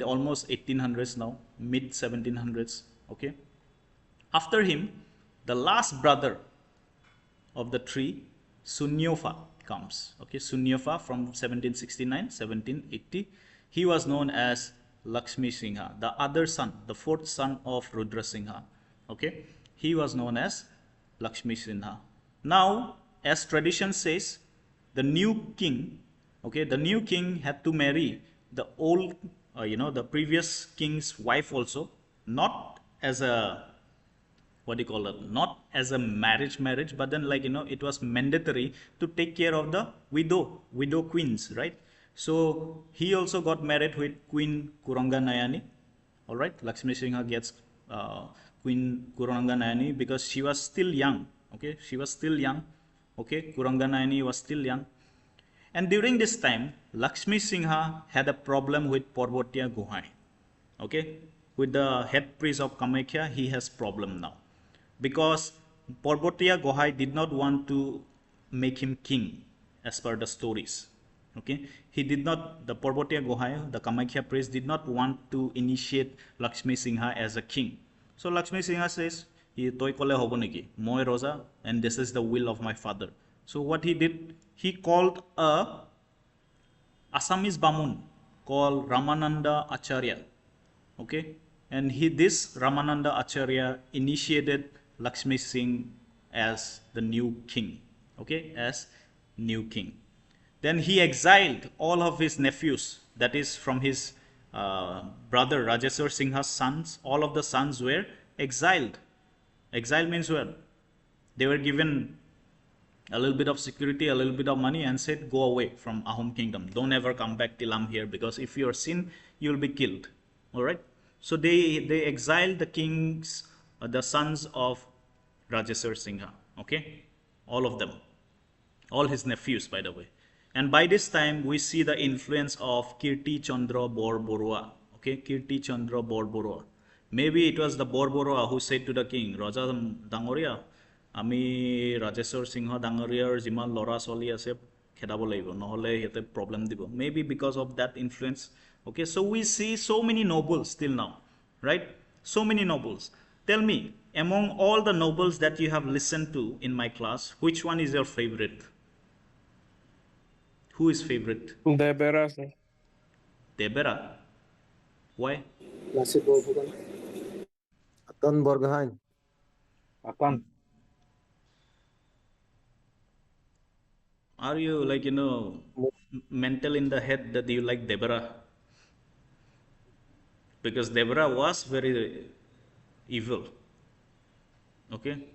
almost 1800s now, mid 1700s. Okay, after him, the last brother of the three, Sunyofa, comes. Okay, Sunyofa from 1769, 1780. He was known as Lakshmi Singha. The other son, the fourth son of Rudra Singha. Okay, he was known as Lakshmi Singha. Now, as tradition says, the new king, okay, the new king had to marry the old, the previous king's wife also, not as a, not as a marriage, but then it was mandatory to take care of the widow queens, right? So he also got married with Queen Kuranga Nayani, all right? Lakshmi Singha gets Queen Kuranga Nayani because she was still young, okay? She was still young, okay? Kuranga Nayani was still young. And during this time, Lakshmi Singha had a problem with Parvatiya Gohai, okay? With the head priest of Kamakhya, he has problem now. Because Parbatia Gohai did not want to make him king as per the stories. Okay, he did not, the Parbatia Gohai, the Kamakhya priest, did not want to initiate Lakshmi Singha as a king. So Lakshmi Singha says, Toi kole hobo neki, moi Rosa, and this is the will of my father. So what he did, he called a Assamese Bamun called Ramananda Acharya. Okay, and this Ramananda Acharya initiated Lakshmi Singh as the new king. Okay, as new king. Then he exiled all of his nephews, that is from his brother Rajeshwar Singha's sons. All of the sons were exiled. Exile means what? They were given a little bit of security, a little bit of money, and said, go away from Ahom kingdom. Don't ever come back till I'm here, because if you are seen, you'll be killed. All right. So they exiled the kings, the sons of Rajeshwar Singha. Okay, all of them, all his nephews, by the way. And by this time, we see the influence of Kirti Chandra Borborua. Okay, Kirti Chandra Borborua. Maybe it was the Borborua who said to the king, Raja Dangoria, Ami Rajeshwar Singha Dangoriar Jiman Lora Soli ase khedabo laibo, nohole yete problem dibo. Maybe because of that influence. Okay, so we see so many nobles till now, right? So many nobles. Tell me, among all the nobles that you have listened to in my class, which one is your favorite? Who is favorite? Debera, sir. Debera. Why? Lasit Borphukan. Atan Borgohain. Akan. Are you like, mental in the head that you like Debera? Because Debera was very evil. Okay?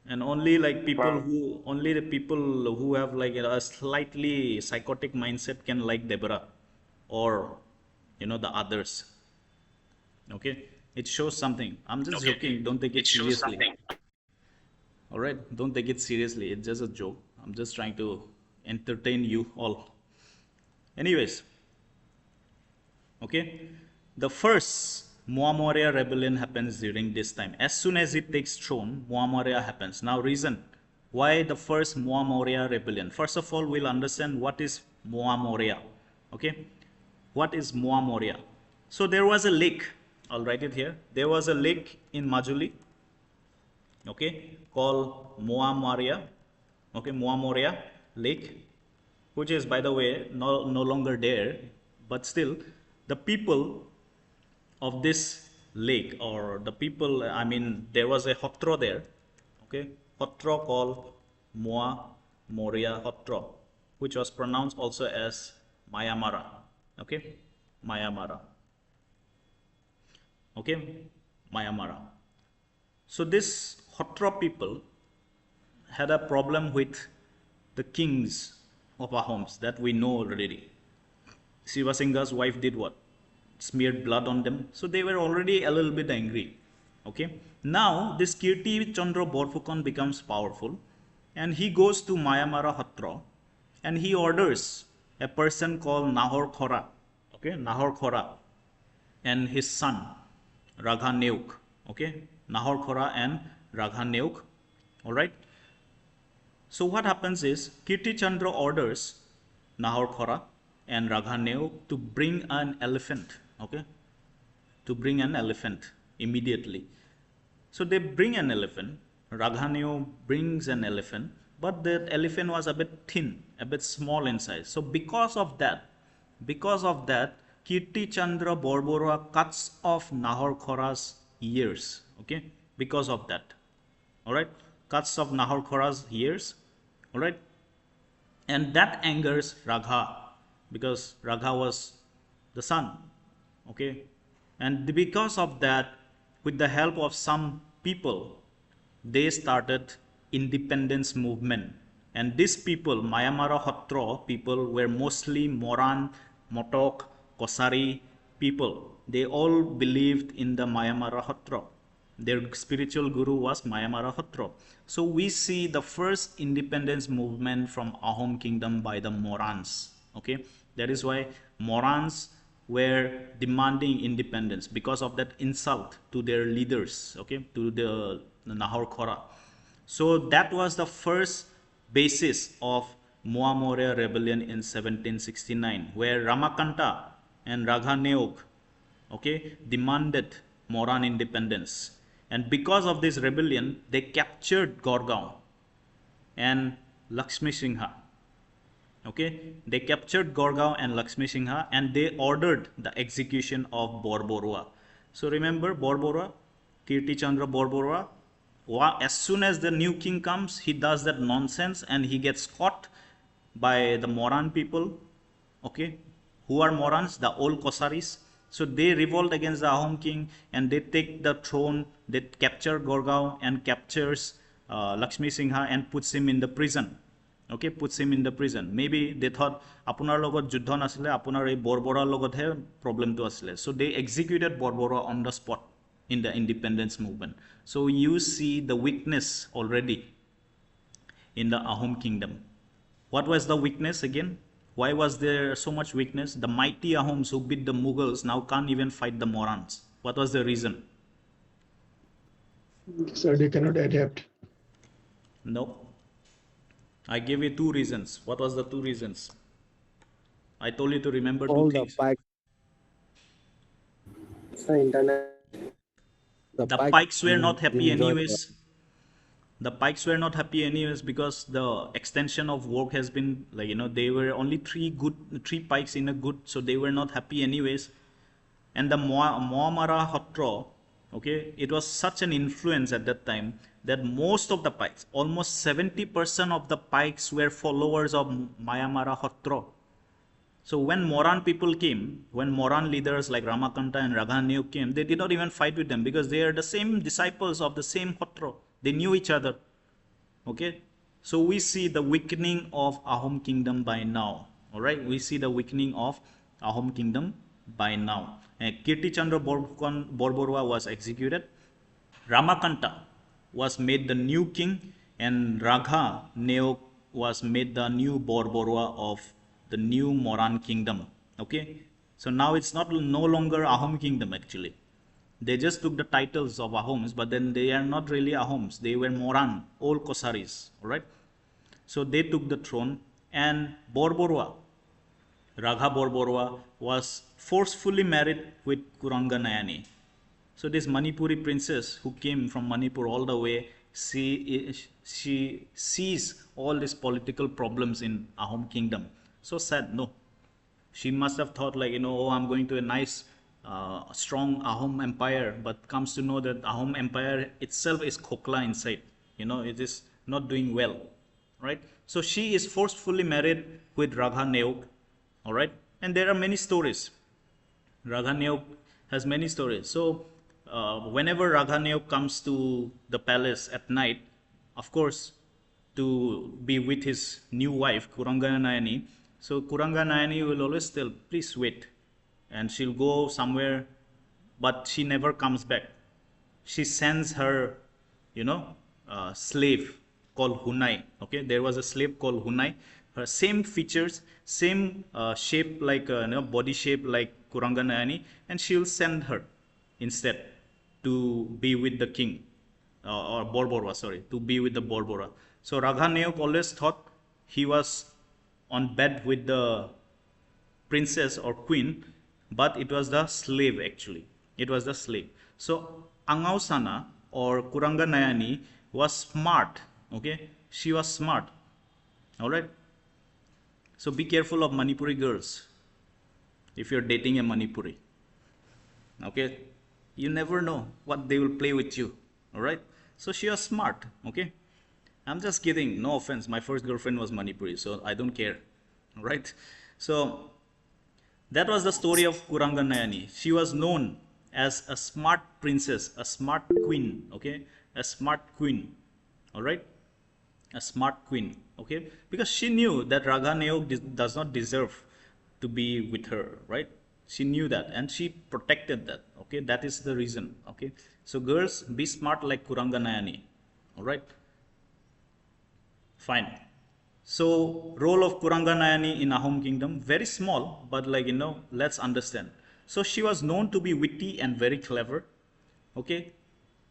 And only like people who, only the people who have like a slightly psychotic mindset can like Debera, or the others. Okay, it shows something. I'm just joking. Don't take it seriously. All right, don't take it seriously. It's just a joke. I'm just trying to entertain you all. Anyways, okay, the first Muamoria rebellion happens during this time. As soon as it takes throne, Muamoria happens. Now, reason why the first Muamoria rebellion. First of all, we'll understand what is Muamoria. Okay, what is Muamoria? So there was a lake. I'll write it here. There was a lake in Majuli. Okay, called Muamoria. Okay, Muamoria Lake, which is, by the way, no longer there, but still, the people of this lake, or the people, I mean, there was a hotro there, okay, hotro called Muamoria hotro, which was pronounced also as Mayamara, okay, Mayamara, okay, Mayamara. So this hotro people had a problem with the kings of Ahoms that we know already. Shiva Singha's wife did what? Smeared blood on them. So they were already a little bit angry. Okay. Now this Kirti Chandra Borphukan becomes powerful, and he goes to Mayamara Hatra, and he orders a person called Nahor Khora. Okay, Nahor Khora and his son Ragha Neuk. Okay, Nahor Khora and Ragha Neuk. All right. So what happens is Kirti Chandra orders Nahor Khora and Ragha Neuk to bring an elephant. Okay, to bring an elephant immediately. So they bring an elephant. Ragha Neuk brings an elephant, but the elephant was a bit thin, a bit small in size. So because of that, Kirti Chandra Borborua cuts off Nahor Khora's ears. Okay, because of that. All right, cuts off Nahor Khora's ears. All right, and that angers Ragha, because Ragha was the son. Okay, and because of that, with the help of some people, they started independence movement. And these people, Mayamara Hotro people, were mostly Moran, Motok, Kosari people. They all believed in the Mayamara Hotro. Their spiritual guru was Mayamara Hotro. So we see the first independence movement from Ahom kingdom by the Morans. Okay, that is why Morans were demanding independence, because of that insult to their leaders. Okay, to the Nahor Khora. So that was the first basis of Moamore rebellion in 1769, where Ramakanta and Raghaneok, okay, demanded Moran independence. And because of this rebellion, they captured Gorgaon and Lakshmi Singha. Okay, they captured Gorgaon and Lakshmi Singha, and they ordered the execution of Borborua. So remember Borborua, Kirti Chandra Borborua. As soon as the new king comes, he does that nonsense and he gets caught by the Moran people. Okay, who are Morans? The old Kosaris. So they revolt against the Ahom king and they take the throne. They capture Gorgaon and captures Lakshmi Singha and puts him in the prison. Okay, puts him in the prison. Maybe they thought apunar logot juddha nasile, apunar ei Borbora logot he problem to asile. So they executed Borbora on the spot in the independence movement. So you see the weakness already in the Ahom kingdom. What was the weakness again? Why was there so much weakness? The mighty Ahoms who beat the Mughals now can't even fight the Morans. What was the reason? So they cannot adapt. No. I gave you two reasons. What was the two reasons? I told you to remember All two the things. pike, Sir, internet. The Pikes were not didn't happy join anyways. The Pikes were not happy anyways because the extension of work has been like, they were only three Pikes in a good, so they were not happy anyways. And the Moamara Hotro, okay, it was such an influence at that time that most of the Pikes, almost 70% of the Pikes were followers of Mayamara Hotro. So when Moran people came, when Moran leaders like Ramakanta and Raghaneok came, they did not even fight with them because they are the same disciples of the same Hotro. They knew each other. Okay. So we see the weakening of Ahom kingdom by now. Alright. We see the weakening of Ahom kingdom by now. And Kirti Chandra Borborua was executed. Ramakanta was made the new king and Raghaneok was made the new Borborua of the new Moran kingdom. Okay. So now it's no longer Ahom kingdom actually. They just took the titles of Ahoms, but then they are not really Ahoms. They were Moran, old Kosaris. Alright. So they took the throne and Borborua, Ragha Borborua, was forcefully married with Kuranga Nayani. So this Manipuri princess who came from Manipur all the way, she sees all these political problems in Ahom kingdom. So sad, no. She must have thought like, oh, I'm going to a nice, strong Ahom empire, but comes to know that Ahom empire itself is khokla inside. It is not doing well, right? So she is forcefully married with Raghaneok, all right? And there are many stories. Raghaneok has many stories. So whenever Raghaneok comes to the palace at night, of course, to be with his new wife, Kuranga Nayani, so Kuranga Nayani will always tell, please wait. And she'll go somewhere, but she never comes back. She sends her, slave called Hunai. Okay, there was a slave called Hunai. Her same features, same shape like, body shape like Kuranga Nayani, and she'll send her instead to be with the king, or Borbora, sorry, to be with the Borbora. So Raghaneok always thought he was on bed with the princess or queen, but it was the slave actually. It was the slave. So Angausana or Kuranga Nayani was smart. Okay, she was smart. All right. So be careful of Manipuri girls if you're dating a Manipuri. Okay, you never know what they will play with you. All right. So she was smart. Okay. I'm just kidding. No offense. My first girlfriend was Manipuri, so I don't care. All right. So that was the story of Kuranga Nayani. She was known as a smart princess, a smart queen. Okay, a smart queen. All right, a smart queen. Okay, because she knew that Raghaneok does not deserve to be with her. Right. She knew that and she protected that. Okay, that is the reason. Okay, so girls, be smart like Kuranga Nayani. All right. Fine. So role of Kuranga Nayani in Ahom kingdom, very small, but let's understand. So she was known to be witty and very clever. Okay.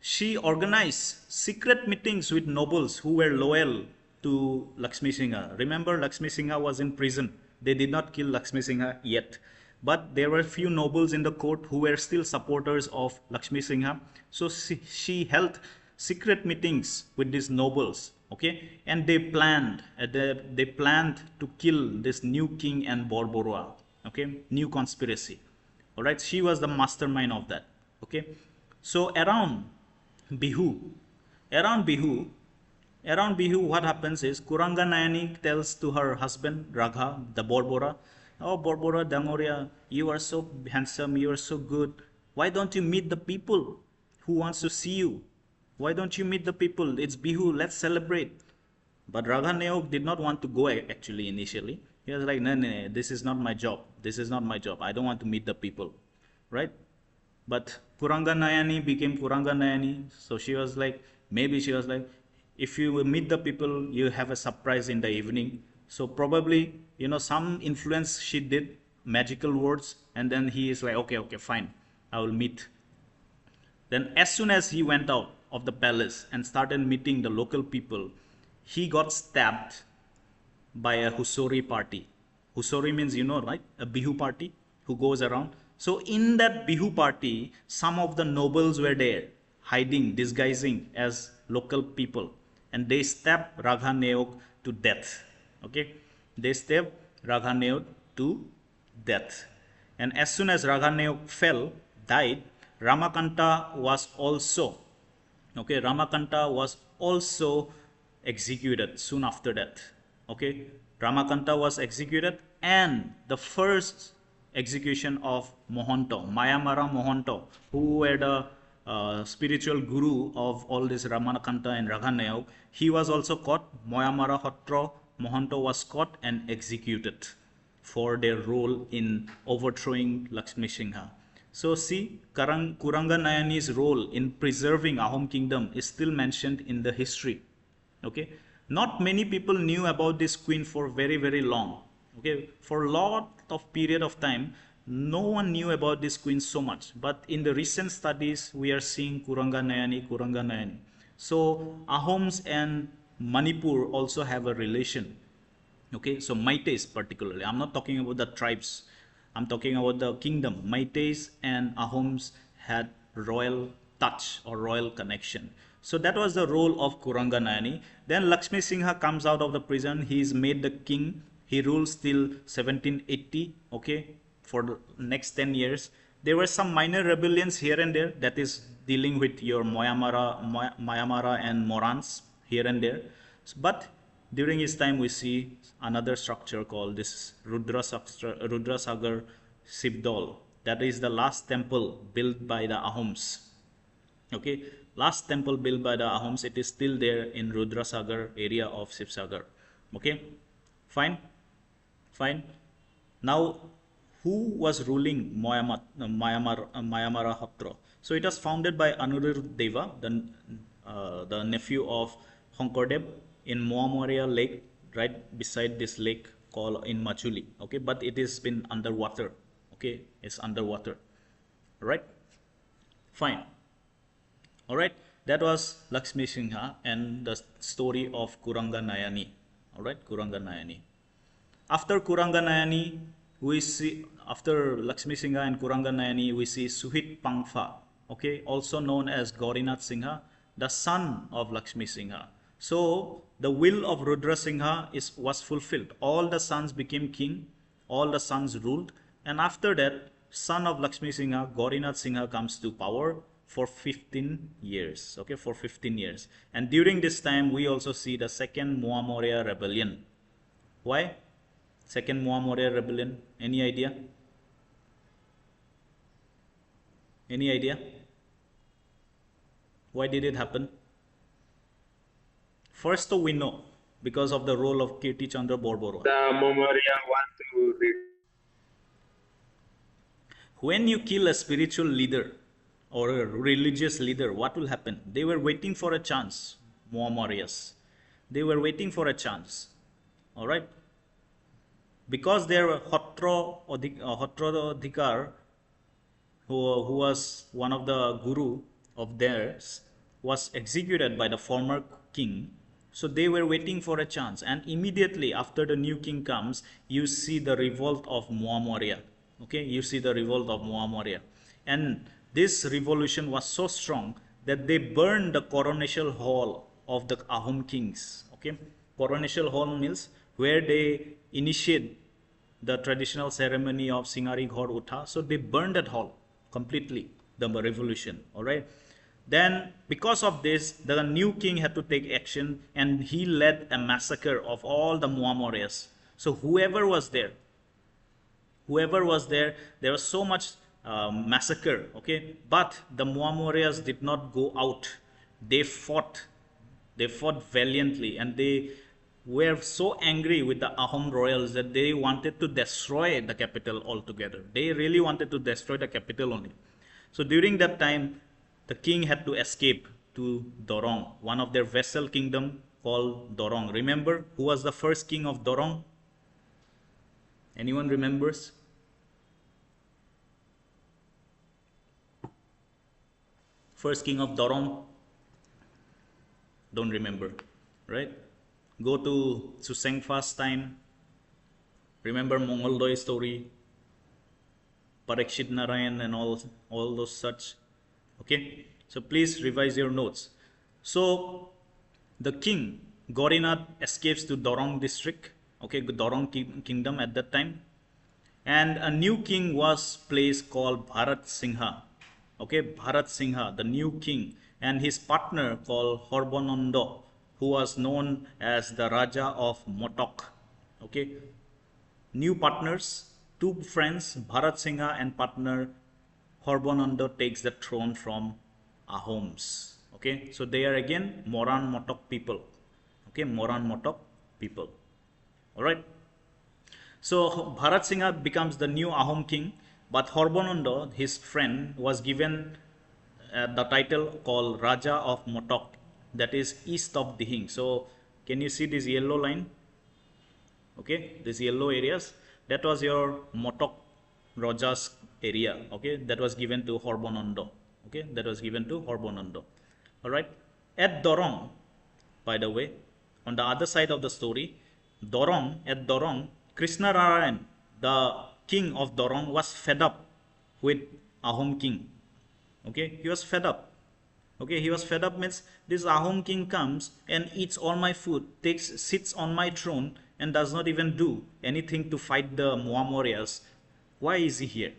she organized secret meetings with nobles who were loyal to Lakshmi Singha. Remember, Lakshmi Singha was in prison. They did not kill Lakshmi Singha yet. But there were few nobles in the court who were still supporters of Lakshmi Singha. So she held secret meetings with these nobles, okay? And they planned to kill this new king and Borboroa, okay? New conspiracy, all right? She was the mastermind of that, okay? So around Bihu, what happens is Kuranga Nayani tells to her husband Ragha, the Borbora, "Oh, Borbora Dangoria, you are so handsome, you are so good. Why don't you meet the people who wants to see you? Why don't you meet the people? It's Bihu, let's celebrate." But Ragha Neok did not want to go actually initially. He was like, no, this is not my job. This is not my job. I don't want to meet the people, right? But Kuranga Nayani became Kuranga Nayani. So she was like, if you meet the people, you have a surprise in the evening. So probably, some influence she did, magical words. And then he is like, okay, fine, I will meet. Then as soon as he went out of the palace and started meeting the local people, he got stabbed by a Husori party. Husori means, right? A Bihu party who goes around. So in that Bihu party, some of the nobles were there, hiding, disguising as local people. And they stabbed Ragha Neok to death. Okay? They stabbed Ragha Neok to death. And as soon as Ragha Neok died, Ramakanta was also, executed soon after that. Okay? Ramakanta was executed, and the first execution of Mohonto, Mayamara Mohonto, who were the spiritual guru of all this Ramakanta and Ragha Neok, he was also caught. Mayamara Hotro Mohonto was caught and executed for their role in overthrowing Lakshmi Singha. So see, Kuranga Nayani's role in preserving Ahom kingdom is still mentioned in the history. Okay, not many people knew about this queen for very, very long. Okay, for a lot of period of time, no one knew about this queen so much. But in the recent studies, we are seeing Kuranga Nayani. So Ahoms and Manipur also have a relation. Okay, so Meiteis particularly. I'm not talking about the tribes. I'm talking about the kingdom. Meiteis and Ahoms had royal touch or royal connection. So that was the role of Kuranga Nayani. Then Lakshmi Singha comes out of the prison. He is made the king. He rules till 1780, okay, for the next 10 years. There were some minor rebellions here and there, that is dealing with your Mayamara and Morans here and there. But during his time, we see another structure called this Rudrasagar Sibdol. That is the last temple built by the Ahoms. Okay, last temple built by the Ahoms. It is still there in Rudrasagar area of Sibsagar. Okay, fine. Now, who was ruling Mayamara Haptra? So it was founded by Anuruddha Deva, the nephew of Honkordev, in Moamoria Lake, right beside this lake called in Machuli. Okay, but it has been underwater. Okay, it's underwater. Right? Fine. All right, that was Lakshmi Singha and the story of Kuranga Nayani. All right, Kuranga Nayani. After Kuranga Nayani, we see, after Lakshmi Singha and Kuranga Nayani, we see Suhit Pangfa, okay, also known as Gaurinath Singha, the son of Lakshmi Singha. So the will of Rudra Singha was fulfilled. All the sons became king, all the sons ruled, and after that, son of Lakshmi Singha, Gaurinath Singha, comes to power for 15 years, okay, for 15 years. And during this time, we also see the second Moamoria rebellion. Why? Second Moamoria rebellion, any idea? Any idea? Why did it happen? First, we know, because of the role of Kirti Chandra Borboroa. The memorial want to read. When you kill a spiritual leader or a religious leader, what will happen? They were waiting for a chance, Moamorias. They were waiting for a chance. All right? Because their Hotro Dikar, who was one of the guru of theirs, was executed by the former king. So they were waiting for a chance, and immediately after the new king comes, you see the revolt of Muamoria. Okay, you see the revolt of Muamoria, and this revolution was so strong that they burned the coronation hall of the Ahom kings. Okay, coronation hall means where they initiate the traditional ceremony of Singari Ghor Utha. So they burned that hall completely, the revolution. All right. Then because of this, the new king had to take action, and he led a massacre of all the Muamorias. So whoever was there, there was so much massacre. Okay, but the Muamorias did not go out. They fought valiantly, and they were so angry with the Ahom royals that they wanted to destroy the capital altogether. They really wanted to destroy the capital only. So during that time, the king had to escape to Dorong, one of their vassal kingdom called Dorong. Remember who was the first king of Dorong? Anyone remembers? First king of Dorong? Don't remember, right? Go to Susengfa's time. Remember Mongoldoy story, Parikshit Narayan and all those such. Okay, so please revise your notes. So the king Gorinath escapes to Dorong district, okay, Dorong kingdom at that time, and a new king was placed called Bharat Singha. Okay, Bharat Singha, the new king, and his partner called Horbonando, who was known as the Raja of Motok. Okay, new partners, two friends, Bharat Singha and partner Horbonando takes the throne from Ahoms. Okay, so they are again Moran Motok people. Okay, Moran Motok people. All right. So Bharat Singha becomes the new Ahom king, but Horbonando, his friend, was given the title called Raja of Motok, that is east of Dihing. So can you see this yellow line? Okay, these yellow areas, that was your Motok Raja's area. Okay, that was given to Horbonando. Okay, that was given to Horbonando. All right. At Dorong, by the way, on the other side of the story, at Dorong, Krishna Narayan, the king of Dorong, was fed up with Ahom king. Okay, he was fed up. Okay, he was fed up means this Ahom king comes and eats all my food, sits on my throne, and does not even do anything to fight the Muamorias. Why is he here?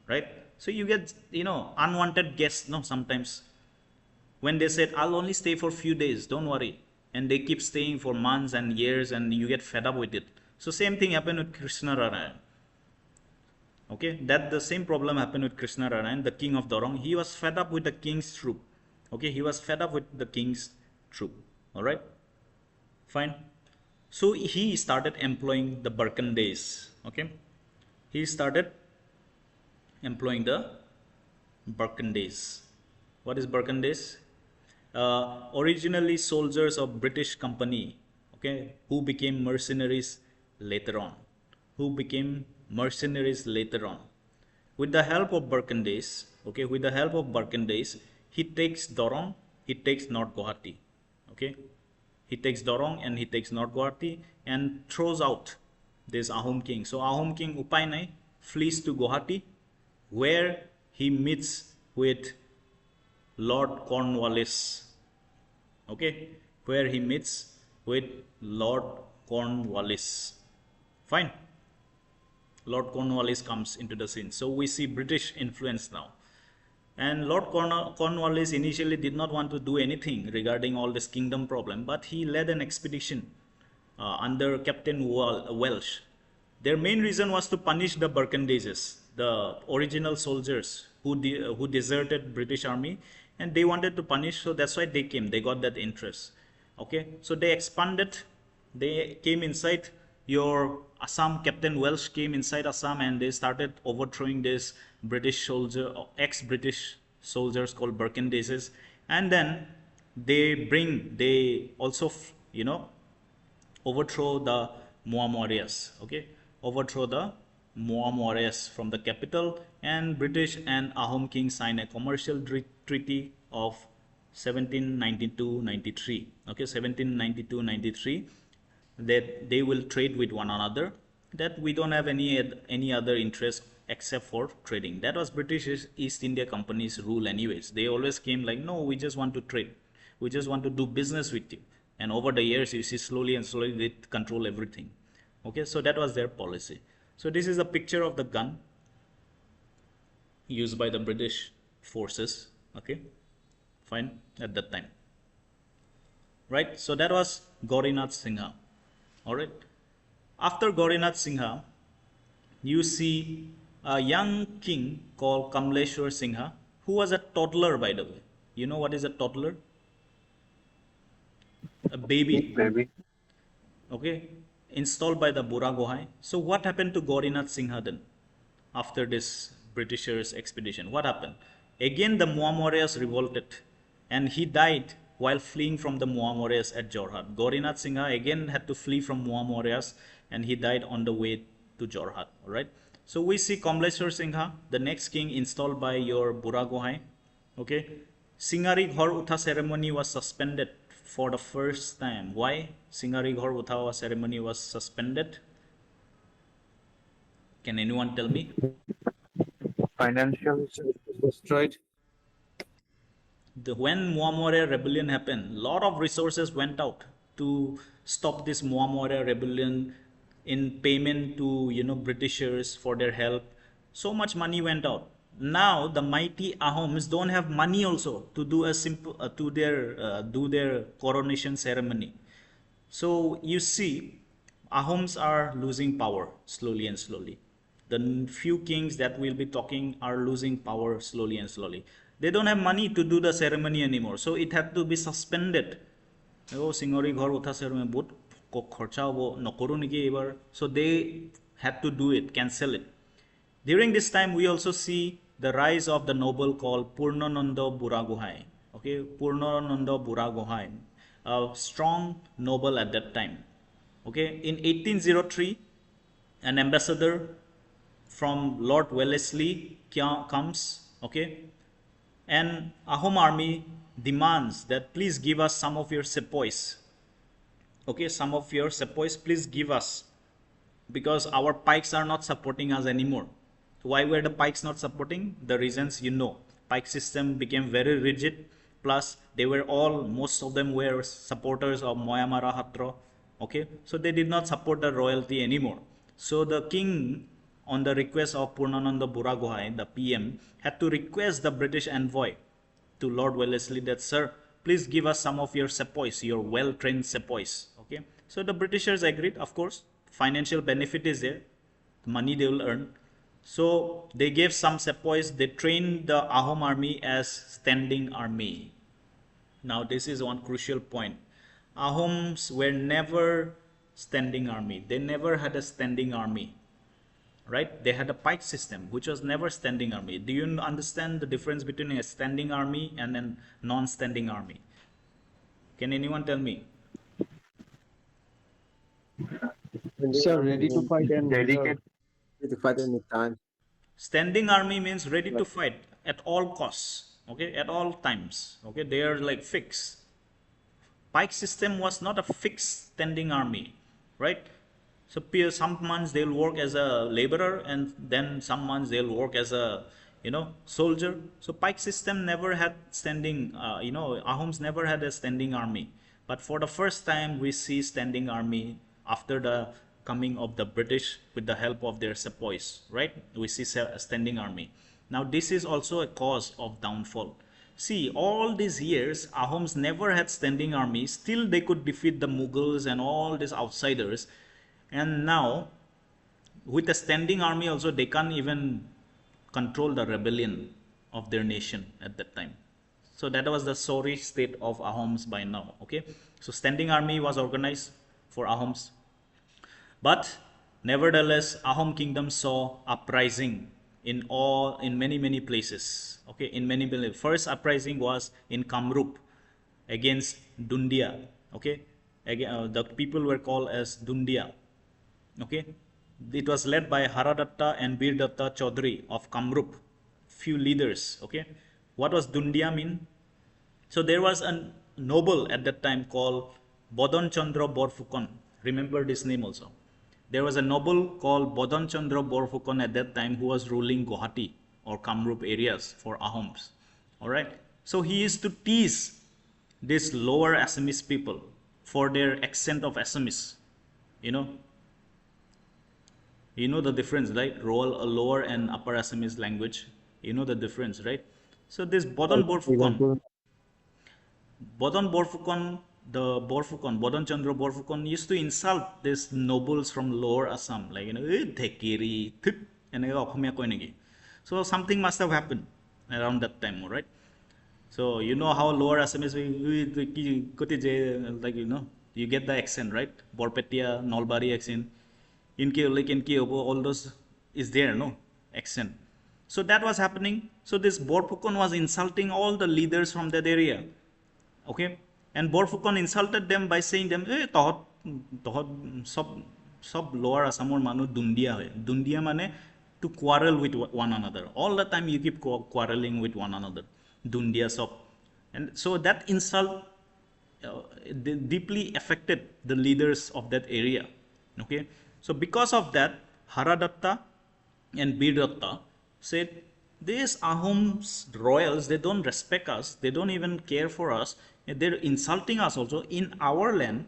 Right? So you get, unwanted guests, no, sometimes. When they said, I'll only stay for a few days, don't worry. And they keep staying for months and years, and you get fed up with it. So same thing happened with Krishna Narayan. Okay, that the same problem happened with Krishna Narayan, the king of Dorong. He was fed up with the king's troop. Okay, he was fed up with the king's troop. All right, fine. So he started employing the Burgundians. Okay, he started employing the Burgundians. What is Burgundians? Originally soldiers of British company. Okay, who became mercenaries later on. With the help of Burgundians, okay, he takes Dorong, he takes North Guwahati. Okay, he takes Dorong and he takes North Guwahati and throws out this Ahom king. So Ahom king Upay Nai flees to Guwahati, where he meets with Lord Cornwallis. Okay, where he meets with Lord Cornwallis. Fine. Lord Cornwallis comes into the scene. So we see British influence now. And Lord Cornwallis initially did not want to do anything regarding all this kingdom problem, but he led an expedition under Captain Welsh. Their main reason was to punish the Burgundians, the original soldiers who deserted British army, and they wanted to punish, so that's why they came. They got that interest. Okay, so they expanded. They came inside. Your Assam, Captain Welsh came inside Assam, and they started overthrowing this British soldier, ex-British soldiers called Burgundians, and then they also, overthrow the Muamorias. Okay, overthrow the Muamorias from the capital, and British and Ahom king sign a commercial treaty of 1792-93. Okay, 1792-93. That they will trade with one another. That we don't have any other interest except for trading. That was British East India Company's rule anyways. They always came like, no, we just want to trade. We just want to do business with you. And over the years, you see, slowly and slowly they control everything. Okay, so that was their policy. So this is a picture of the gun used by the British forces. Okay, fine, at that time. Right, so that was Gaurinath Singha. Alright, after Gaurinath Singha, you see a young king called Kamleshwar Singha, who was a toddler, by the way. You know what is a toddler? A baby. Okay, installed by the Buragohai. So what happened to Gaurinath Singha then after this Britishers expedition? What happened? Again the Muamaryas revolted and he died while fleeing from the Muamaryas at Jorhat. Gaurinath Singha again had to flee from Muamaryas and he died on the way to Jorhat. Alright, so we see Kamleshwar Singha, the next king installed by your Buragohai. Okay, Singari Ghor Utha ceremony was suspended for the first time. Why Singari Ghor Utha ceremony was suspended? Can anyone tell me? Financial destroyed. When Muamwarya rebellion happened, lot of resources went out to stop this Muamwarya rebellion in payment to Britishers for their help. So much money went out. Now the mighty Ahoms don't have money also to do a simple do their coronation ceremony. So you see, Ahoms are losing power slowly and slowly. The few kings that we'll be talking are losing power slowly and slowly. They don't have money to do the ceremony anymore, so it had to be suspended. Oh, Singori Ghor Utha ceremony bahut khorcha hobo nokoru niki ebar. So they had to do it, cancel it. During this time, we also see the rise of the noble called Purnananda Buragohai. Okay, Purnananda Buragohai, a strong noble at that time. Okay, in 1803, an ambassador from Lord Wellesley comes. Okay, and Ahom army demands that please give us some of your sepoys. Okay, some of your sepoys, please give us, because our pikes are not supporting us anymore. Why were the pikes not supporting? The reasons you know. Pike system became very rigid. Plus, they were most of them were supporters of Moyamara Hatra. Okay, so they did not support the royalty anymore. So the king, on the request of Purnananda Buragohai, the PM, had to request the British envoy to Lord Wellesley that, sir, please give us some of your sepoys, your well-trained sepoys. Okay, so the Britishers agreed, of course. Financial benefit is there, the money they will earn. So they gave some sepoys. They trained the Ahom army as standing army. Now this is one crucial point. Ahoms were never standing army. They never had a standing army. Right? They had a pike system, which was never standing army. Do you understand the difference between a standing army and a non-standing army? Can anyone tell me? Sir, ready to fight and Dedicate. To fight any time. Standing army means ready to fight at all costs. Okay, at all times. Okay, they are like fixed. Pike system was not a fixed standing army, right? So some months they'll work as a laborer, and then some months they'll work as a soldier. So pike system never had standing. Ahoms never had a standing army. But for the first time, we see standing army after the coming of the British with the help of their sepoys, right? We see a standing army. Now this is also a cause of downfall. See, all these years, Ahoms never had standing army. Still, they could defeat the Mughals and all these outsiders. And now, with a standing army also, they can't even control the rebellion of their nation at that time. So that was the sorry state of Ahoms by now. Okay, so standing army was organized for Ahoms. But nevertheless, Ahom kingdom saw uprising in many places. Okay, in many first uprising was in Kamrup against Dundia. Okay, again the people were called as Dundia. Okay, it was led by Haradatta and Birdatta Chaudhary of Kamrup, few leaders. Okay, what was Dundia mean? So there was a noble at that time called Bodon Chandra Borfukon. Remember this name also. There was a noble called Bodon Chandra Borfukon at that time who was ruling Guwahati or Kamrup areas for Ahoms. Alright. So he used to tease these lower Assamese people for their accent of Assamese. You know the difference, right? Lower and upper Assamese language. You know the difference, right? So this Bodon Borfukon, Bodon Chandra Borfukon used to insult these nobles from lower Assam, like, Dhekiri, Thik, and so something must have happened around that time, right? So you know how lower Assamese, like, you get the accent, right? Borpetia, Nolbari accent, all those is there, no? Accent. So that was happening. So this Borfukon was insulting all the leaders from that area. Okay? And Borfukon insulted them by saying them, tohot sob lower Assamor manu dundia hoy. Dundia mane to quarrel with one another. All the time you keep quarreling with one another. Dundia sob. And so that insult deeply affected the leaders of that area. Okay? So because of that, Haradatta and Birdatta said, these Ahoms royals, they don't respect us, they don't even care for us, they're insulting us also in our land.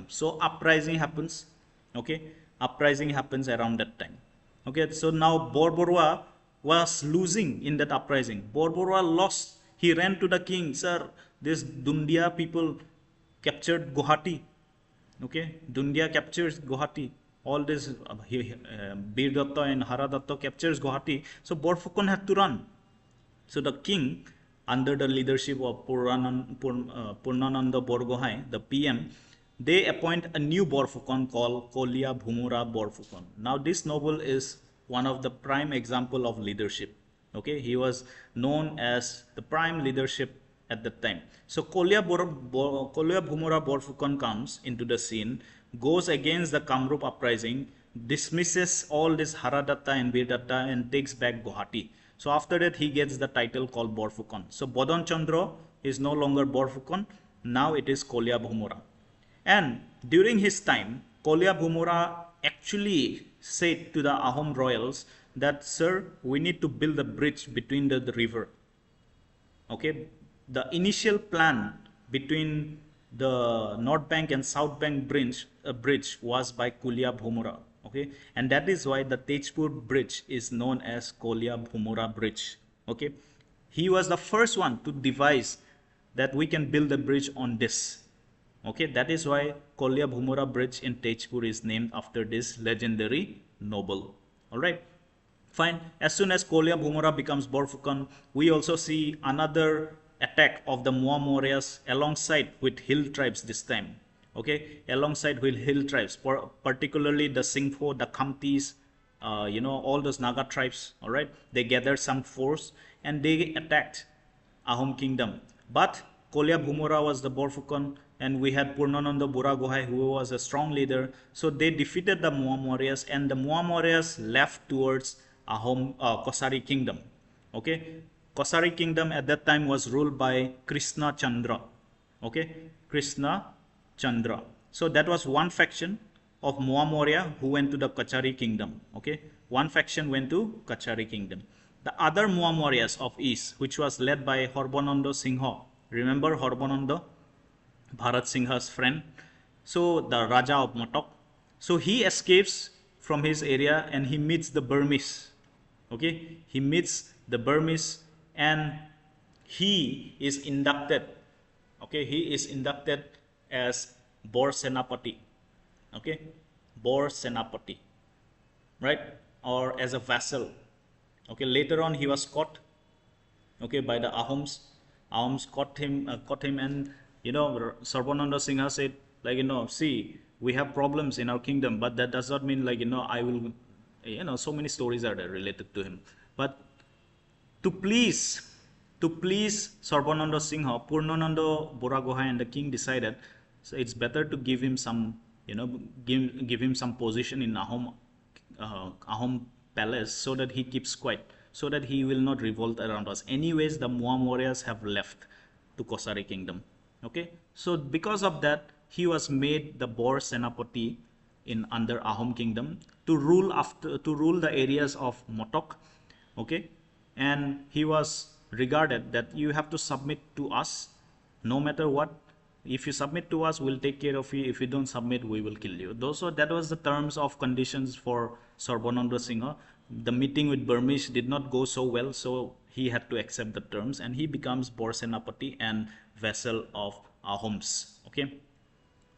So uprising happens. Okay, uprising happens around that time. Okay, so now Borborua was losing in that uprising. Borborua lost. He ran to the king, sir, this Dundia people captured Guwahati. Okay, Dundia captures Guwahati. All this Birdatta and Haradatta captures Guwahati. So Borfukon had to run. So the king, under the leadership of Purnananda Borgohai, the PM, they appoint a new Borfukon called Kolia Bhumura Borfukon. Now this noble is one of the prime example of leadership. Okay, he was known as the prime leadership at that time. So Kolia Bhumura Borfukon comes into the scene, goes against the Kamrup uprising, dismisses all this Haradatta and Birdatta and takes back Guwahati. So after that he gets the title called Borfukon. So Bodon Chandra is no longer Borfukon, now it is Kolia Bhumura. And during his time, Kolia Bhumura actually said to the Ahom royals that, sir, we need to build a bridge between the river. Okay, the initial plan between the North Bank and South Bank bridge was by Kolia Bhumura. Okay, and that is why the Tejpur bridge is known as Kolia Bhumura bridge. Okay, he was the first one to devise that we can build a bridge on this. Okay, that is why Kolia Bhumura bridge in Tejpur is named after this legendary noble. All right, fine. As soon as Kolia Bhumura becomes Borfukon, we also see another attack of the Muamoryas alongside with hill tribes this time. Okay, alongside with hill tribes, particularly the Singpho, the Khamtis, all those Naga tribes. All right, they gathered some force and they attacked Ahom kingdom. But Kolia Bhumura was the Borfukon, and we had Purnananda Buragohai, who was a strong leader. So they defeated the Muamoryas, and the Muamoryas left towards Ahom Kosari kingdom. Okay, Kosari kingdom at that time was ruled by Krishna Chandra. Okay, Krishna Chandra. So that was one faction of Muamorya who went to the Kachari kingdom. Okay, one faction went to Kachari kingdom. The other Muamoryas of East, which was led by Horbananda Singha. Remember Horbananda, Bharat Singha's friend. So the Raja of Matok. So he escapes from his area and he meets the Burmese. Okay, he meets the Burmese and he is inducted. Okay, he is inducted as Bor Senapati. Okay, Bor Senapati, right? Or as a vassal. Okay, later on he was caught. Okay, by the Ahoms. Ahoms caught him and Sarvananda Singha said, see, we have problems in our kingdom, but that does not mean I will, so many stories are there related to him. But to please Sarvananda Singha, Purnananda Buragohai and the king decided, so it's better to give him some, give him some position in Ahom palace so that he keeps quiet. so that he will not revolt around us. Anyways, the Muam warriors have left to Kosari kingdom. Okay, so because of that, he was made the Bor Senapati in under Ahom kingdom to rule the areas of Motok. Okay, and he was regarded that you have to submit to us no matter what. If you submit to us, we'll take care of you. If you don't submit, we will kill you. That was the terms of conditions for Sarbananda Singha. The meeting with Burmese did not go so well, so he had to accept the terms, and he becomes Bor Senapati and vassal of Ahoms. Okay,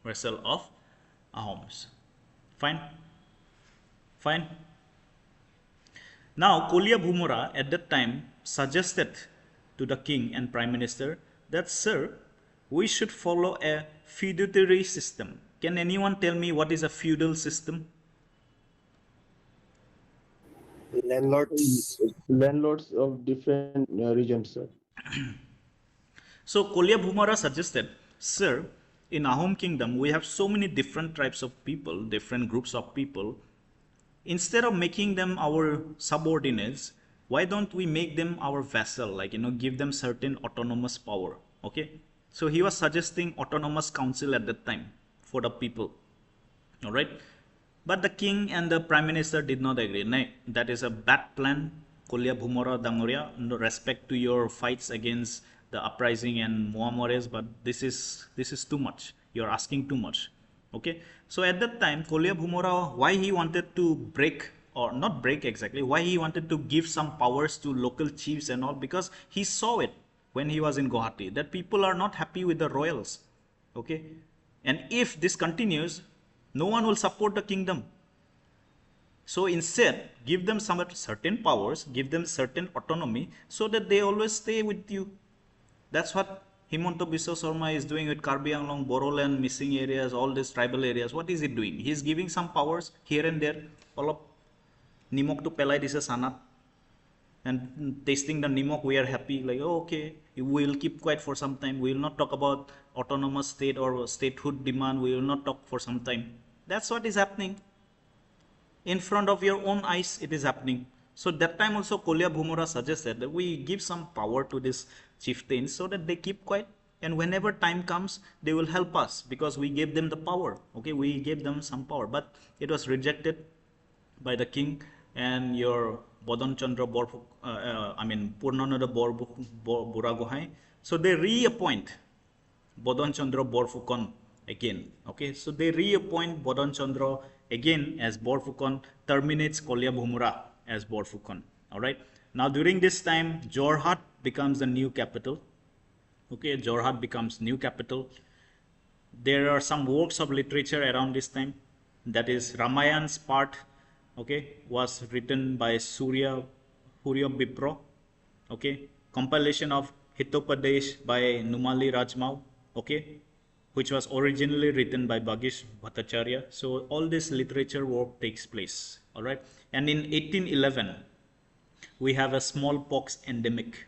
vassal of Ahoms. Fine. Now, Kolya Bhumura at that time suggested to the king and prime minister that, sir, we should follow a feudatory system. Can anyone tell me what is a feudal system? Landlords of different regions, sir. So Kolya Bhumara suggested, sir, in Ahom kingdom, we have so many different tribes of people, different groups of people. Instead of making them our subordinates, why don't we make them our vassal, like, give them certain autonomous power. Okay, so he was suggesting autonomous council at that time for the people. All right, but the king and the prime minister did not agree. No, that is a bad plan. Kolya Bhumara Dangoria, no respect to your fights against the uprising and Muamores, but this is too much. You're asking too much. Okay, so at that time, Kolya Bhumara, why he wanted to break, or not break exactly, why he wanted to give some powers to local chiefs and all, because he saw it when he was in Guwahati, that people are not happy with the royals. Okay, and if this continues, no one will support the kingdom. So instead, give them some certain powers, give them certain autonomy, so that they always stay with you. That's what Himanta Biswa Sarma is doing with Karbi Anglong, Boroland, missing areas, all these tribal areas. What is he doing? He is giving some powers here and there. All of Nimok to Pelai dise sanat. And tasting the Nimok, we are happy. Like, oh, okay, we will keep quiet for some time. We will not talk about autonomous state or statehood demand. We will not talk for some time. That's what is happening. In front of your own eyes, it is happening. So that time also Kolya Bhumara suggested that we give some power to these chieftains so that they keep quiet, and whenever time comes, they will help us because we gave them the power. Okay, we gave them some power, but it was rejected by the king and your Bodon Chandra Purnananda Buragohai. So they reappoint Bodon Chandra Borfukon again. Okay, so they reappoint Bodon Chandra again as Borfukon, terminates Kolya Bhumura as Borfukon. All right. Now during this time, Jorhat becomes the new capital. Okay, Jorhat becomes new capital. There are some works of literature around this time. That is Ramayan's part. Okay, was written by Hurya Bipro. Okay, compilation of Hitopadesh by Numali Rajmau. Okay, which was originally written by Bhagish Bhattacharya. So all this literature work takes place. All right, and in 1811, we have a smallpox endemic.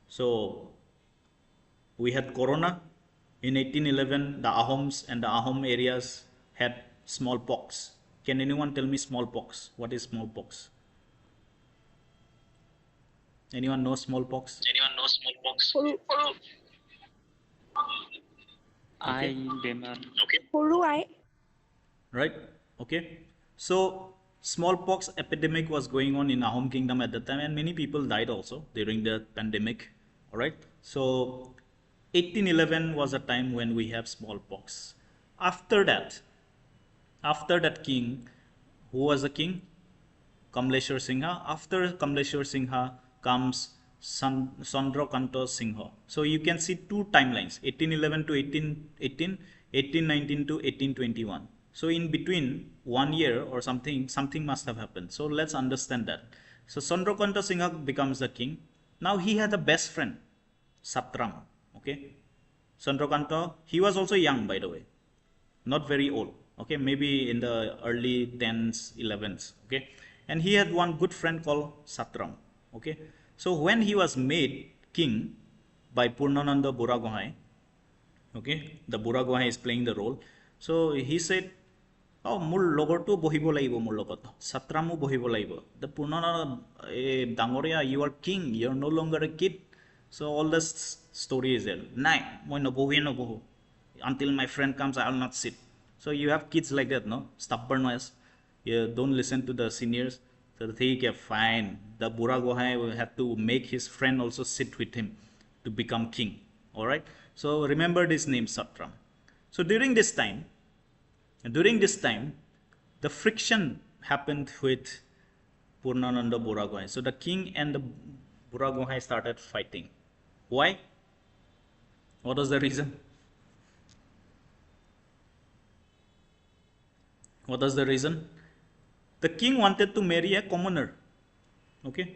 So we had corona. In 1811, the Ahoms and the Ahom areas had smallpox. Can anyone tell me smallpox? What is smallpox? Anyone know smallpox? Huru I. Right? Okay. So smallpox epidemic was going on in Ahom kingdom at that time, and many people died also during the pandemic. All right. So 1811 was a time when we have smallpox. After that king, who was the king? Kamleshwar Singha. After Kamleshwar Singha comes Chandrakanta Singha. So you can see two timelines, 1811 to 1818, 1819 to 1821. So in between 1 year or something must have happened. So let's understand that. So Chandrakanta Singha becomes the king. Now he had a best friend, Satram. Okay, Chandrakanta, he was also young, by the way, not very old. Okay, maybe in the early 10s, 11s. Okay, and he had one good friend called Satram. Okay, so when he was made king by Purnananda Buragohai, okay, the Buragohai is playing the role. So he said, মোৰ লগৰটো বহিব লাগিব মোৰ লগত ছাত্ৰামো বহিব লাগিব the Purnananda ডাঙৰীয়া you are king you are no longer a kid so all the story is there নাই মই নবহো until my friend comes I will not sit so you have kids like that no stubbornness you don't listen to the seniors so ठीक है fine the Bura Gohai had to make his friend also sit with him to become king all right so remember this name Satram so during this time the friction happened with Purnananda Bura Gohai so the king and the Bura Gohai started fighting why what was the reason what was the reason the king wanted to marry a commoner okay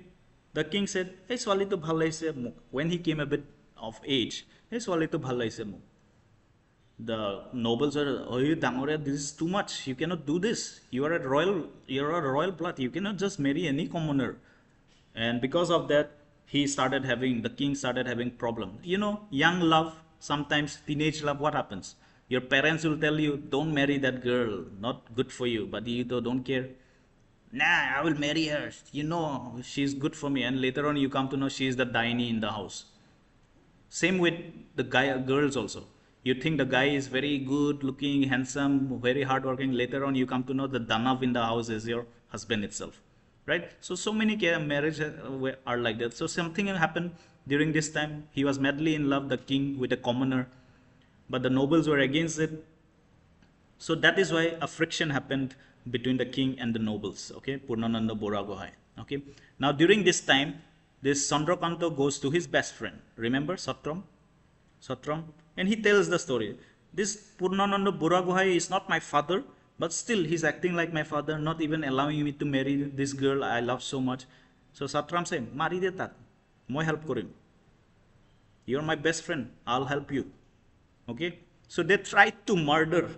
the king said hey swali to bhal laise muk when he came a bit of age hey swali to bhal laise muk the nobles are oh you dangore this is too much you cannot do this you are a royal blood you cannot just marry any commoner and because of that the king started having problem you know young love sometimes teenage love what happens your parents will tell you don't marry that girl not good for you but you don't care nah I will marry her you know she's good for me and later on you come to know she is the Dynasty in the house same with the girls also you think the guy is very good looking handsome very hardworking later on you come to know the Danav in the house is your husband itself right so many marriages are like that so something happened during this time he was madly in love the king with a commoner but the nobles were against it so that is why a friction happened between the king and the nobles okay Purnananda Bura Gohai okay now during this time this Chandrakanto goes to his best friend remember Satram and he tells the story this Purnananda Bura Gohai is not my father but still he's acting like my father not even allowing me to marry this girl I love so much so Satram said mari de tak moi help korim you're my best friend I'll help you okay so they tried to murder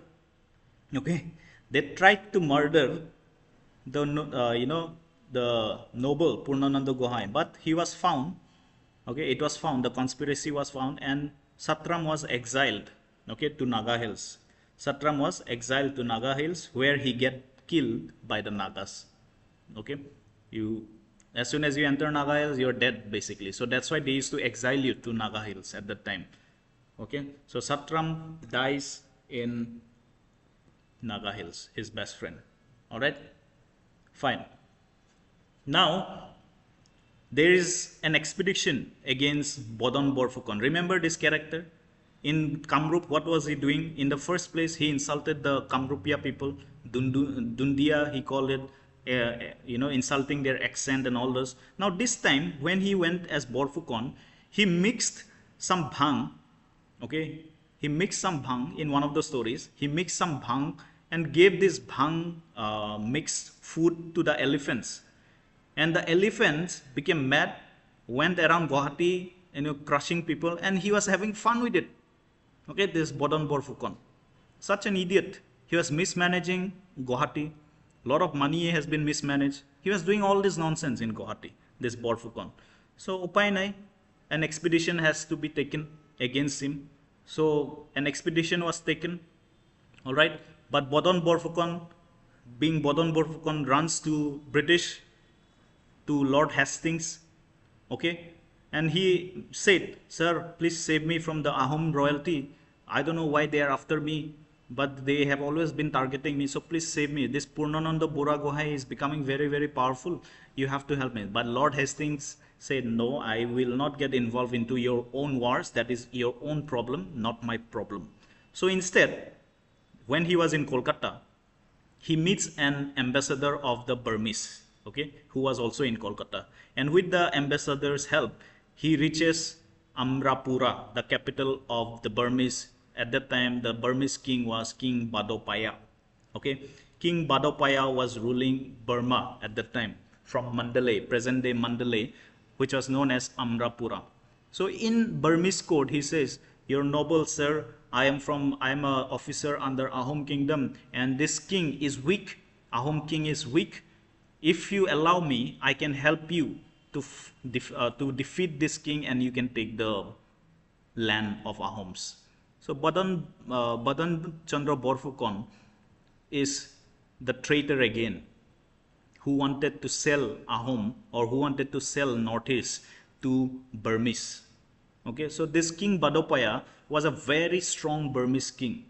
the the noble Purnananda Gohai but he was found okay it was found the conspiracy was found and Satram was exiled okay to Naga Hills Satram was exiled to Naga Hills where he get killed by the Nagas okay as soon as you enter Naga Hills you're dead basically so that's why they used to exile you to Naga Hills at that time okay so Satram dies in Naga Hills his best friend all right fine now there is an expedition against Bodon Borphukon remember this character in Kamrup what was he doing in the first place he insulted the Kamrupia people Dundia he called it insulting their accent and all this now this time when he went as Borphukon he mixed some bhang okay he mixed some bhang in one of the stories he mixed some bhang and gave this bhang mixed food to the elephants and the elephants became mad went around Guwahati crushing people and he was having fun with it okay this Bodon Borphukon such an idiot he was mismanaging Guwahati lot of money has been mismanaged he was doing all this nonsense in Guwahati this Borphukon so upay nai an expedition has to be taken against him so an expedition was taken all right but Bodon Borphukon being Bodon Borphukon runs to British to Lord Hastings okay and he said sir please save me from the Ahom royalty I don't know why they are after me but they have always been targeting me so please save me this Purnananda Bura Gohai is becoming very very powerful you have to help me but Lord Hastings said no I will not get involved into your own wars that is your own problem not my problem so instead when he was in Kolkata he meets an ambassador of the Burmese okay who was also in Kolkata and with the ambassador's help he reaches Amrapura the capital of the Burmese at that time the Burmese king was King Badopaya okay King Badopaya was ruling Burma at that time from Mandalay present day Mandalay which was known as Amrapura so in Burmese court he says your noble sir I am a officer under Ahom kingdom and this king is weak Ahom king is weak if you allow me I can help you to defeat this king and you can take the land of Ahoms so Badan Chandra Borphukon is the traitor again, who wanted to sell Ahom, or who wanted to sell Northeast to Burmese. Okay, so this King Badopaya was a very strong Burmese king.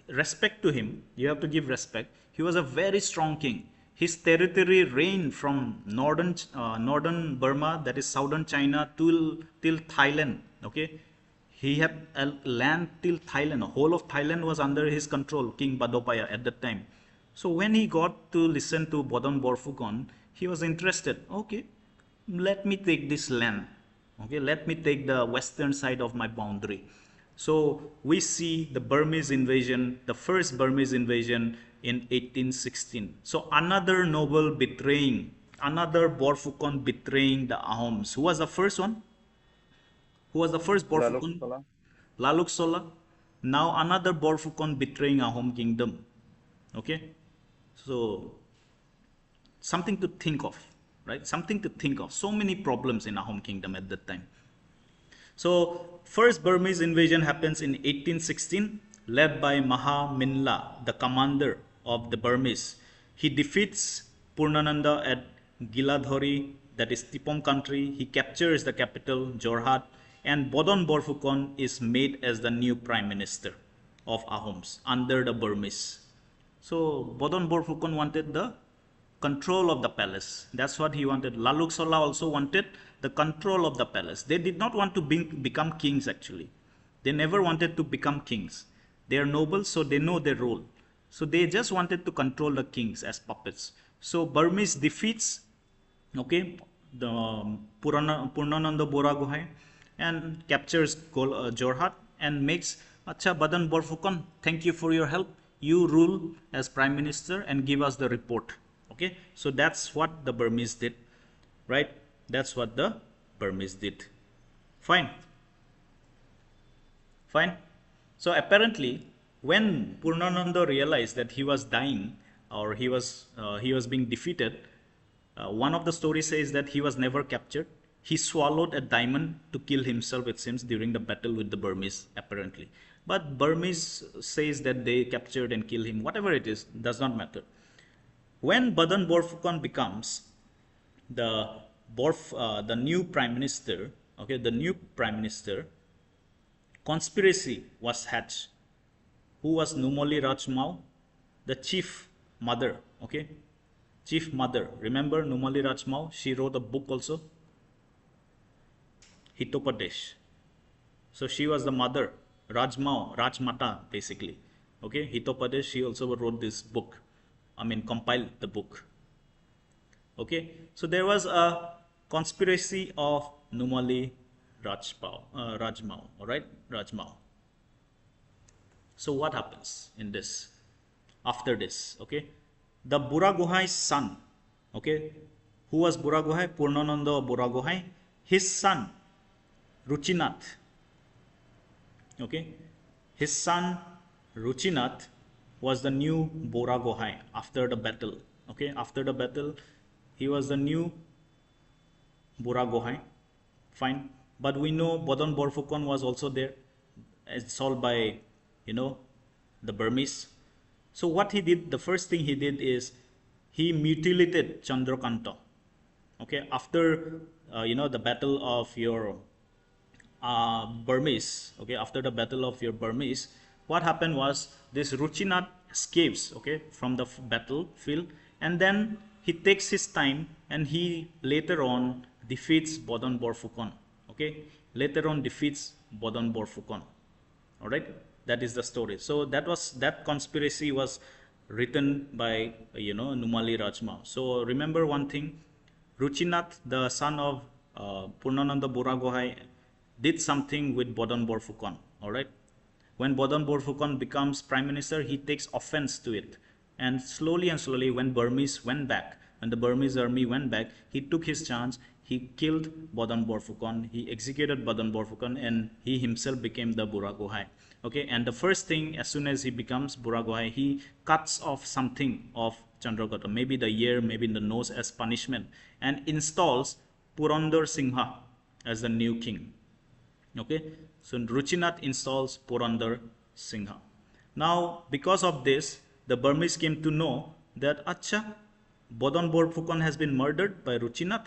Respect to him, you have to give respect. He was a very strong king. His territory reigned from northern Burma, that is southern China, till Thailand. Okay, he had a land till Thailand. The whole of Thailand was under his control, King Badopaya at that time. So when he got to listen to Bodon Borphukon, he was interested. Okay, let me take this land. Okay, let me take the western side of my boundary. So we see the Burmese invasion, the first Burmese invasion in 1816. So another noble betraying, another Borphukon betraying the Ahoms. Who was the first one? Who was the first Borphukon? Laluk Sola. Now another Borphukon betraying Ahom kingdom. Okay, so something to think of, right? Something to think of. So many problems in Ahom kingdom at that time. So first Burmese invasion happens in 1816, led by Maha Minla, the commander of the Burmese. He defeats Purnananda at Giladhori, that is Tipom country. He captures the capital, Jorhat, and Bodon Borphukon is made as the new prime minister of Ahoms under the Burmese. So Bodon Borphukon wanted the control of the palace. That's what he wanted. Laluk Sola also wanted the control of the palace. They did not want to become kings actually. They never wanted to become kings. They are nobles, so they know their role. So they just wanted to control the kings as puppets. So Burmese defeats, okay, the Purnananda Boragohai and captures Jorhat and makes, Acha Bodon Borphukon, thank you for your help. You rule as prime minister and give us the report. Okay, so that's what the Burmese did, right? That's what the Burmese did. Fine. Fine. So apparently, when Purnananda realized that he was dying, or he was being defeated, one of the stories says that he was never captured. He swallowed a diamond to kill himself, it seems, during the battle with the Burmese, apparently. But Burmese says that they captured and killed him. Whatever it is, does not matter. When Bodon Borphukon becomes the new prime minister, okay, the new prime minister, conspiracy was hatched. Who was Numoli Rajmao? The chief mother, okay, chief mother. Remember Numoli Rajmao? She wrote a book also, Hitopadesh. So she was the mother, Rajmao, Rajmata basically. Okay, Hitopadesh, she also wrote this book. Compiled the book. Okay, so there was a conspiracy of Numali Rajmao, all right, Rajmao. So what happens in this? After this, okay, the Buragohai's son, okay, who was Buragohai? Purnananda Buragohai. His son, Ruchinath, okay, his son Ruchinath was the new Buragohai after the battle. Okay, after the battle, he was the new Buragohai. Fine, but we know Bodon Borphukon was also there, assaulted by, the Burmese. So what he did, the first thing he did is he mutilated Chandrakanta. Okay, after the battle of your Burmese. Okay, after the battle of your Burmese, what happened was this Ruchinath escapes, okay, from the battlefield, and then he takes his time and he later on defeats Bodon Borphukon. Okay, later on defeats Bodon Borphukon. All right, that is the story. So that conspiracy was written by Numali Rajmao. So remember one thing, Ruchinath, the son of Purnananda Buragohai, did something with Bodon Borphukon. All right. When Bodon Borphukon becomes prime minister, he takes offense to it. And slowly, when Burmese went back, when the Burmese army went back, he took his chance, he killed Bodon Borphukon, he executed Bodon Borphukon, and he himself became the Buragohai. Okay, and the first thing, as soon as he becomes Buragohai, he cuts off something of Chandrakanta, maybe the ear, maybe the nose as punishment, and installs Purandar Singha as the new king. Okay, so Ruchinath installs Purandar Singha. Now, because of this, the Burmese came to know that Acha, Bodon Borphukon has been murdered by Ruchinath.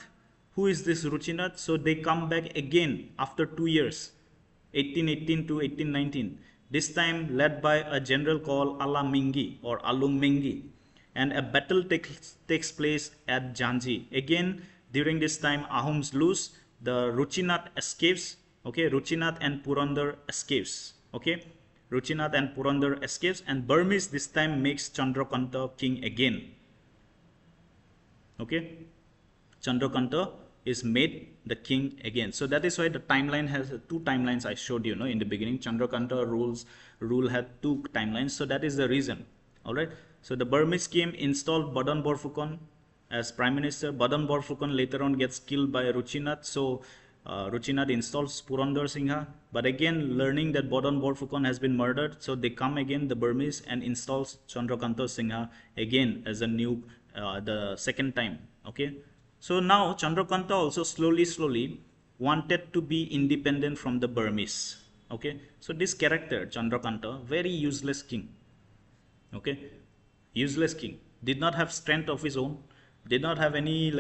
Who is this Ruchinath? So they come back again after 2 years, 1818 to 1819. This time led by a general called Alamingi or Alungmengi. And a battle takes place at Janji. Again, during this time, Ahoms lose. The Ruchinath escapes. Okay, Ruchinath and Purandar escapes. Okay, Ruchinath and Purandar escapes, and Burmese this time makes Chandrakanta king again. Okay, Chandrakanta is made the king again. So that is why the timeline has two timelines I showed you, in the beginning. Chandrakanta rule had two timelines. So that is the reason. All right. So the Burmese came, installed Bodon Borphukon as prime minister. Bodon Borphukon later on gets killed by Ruchinath. So Ruchinath installs Purandar Singha. But again, learning that Bodon Borphukon has been murdered, so they come again, the Burmese, and installs Chandrakanta Singha again as a new, the second time. Okay. So now Chandrakanta also slowly wanted to be independent from the Burmese. Okay. So this character, Chandrakanta, very useless king. Okay. Useless king. Did not have strength of his own. Did not have any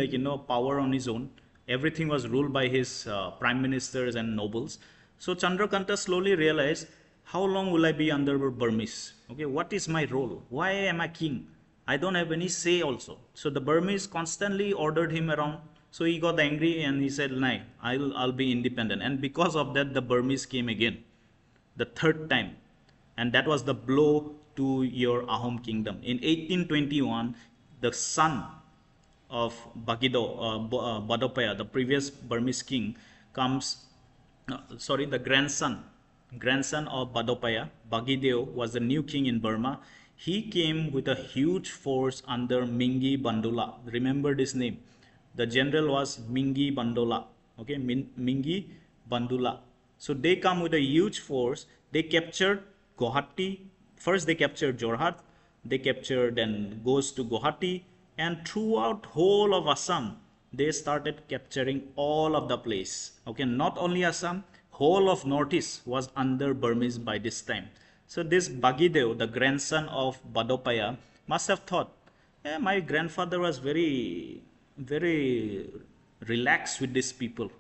power on his own. Everything was ruled by his prime ministers and nobles. So Chandrakanta slowly realized, how long will I be under Burmese? Okay. What is my role? Why am I king? I don't have any say also. So the Burmese constantly ordered him around. So he got angry and he said, "Nah, I'll be independent." And because of that, the Burmese came again, the third time. And that was the blow to your Ahom kingdom. In 1821, the son of Badopaya, the previous Burmese king, comes, the grandson of Badopaya, Bagideo, was the new king in Burma. He came with a huge force under Mingi Bandula. Remember this name. The general was Mingi Bandula. Okay, Mingi Bandula. So they come with a huge force. They captured Guwahati. First they captured Jorhat. They captured, then goes to Guwahati. And throughout whole of Assam, they started capturing all of the place. Okay, not only Assam, whole of Northeast was under Burmese by this time. So this Bagideo, the grandson of Badopaya, must have thought, my grandfather was very relaxed with these people.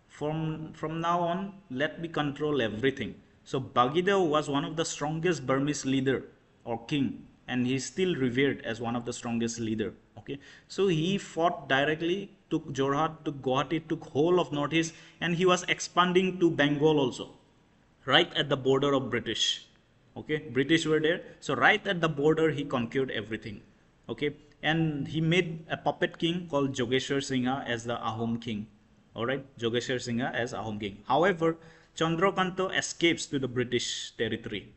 From now on, let me control everything. So Bagideo was one of the strongest Burmese leader or king, and he is still revered as one of the strongest leader. Okay, so he fought directly, took Jorhat, took Guwahati, took whole of Northeast, and he was expanding to Bengal also, right at the border of British. Okay, British were there. So right at the border, he conquered everything. Okay, and he made a puppet king called Jogeshwar Singha as the Ahom king. All right, Jogeshwar Singha as Ahom king. However, Chandrakanta escapes to the British territory.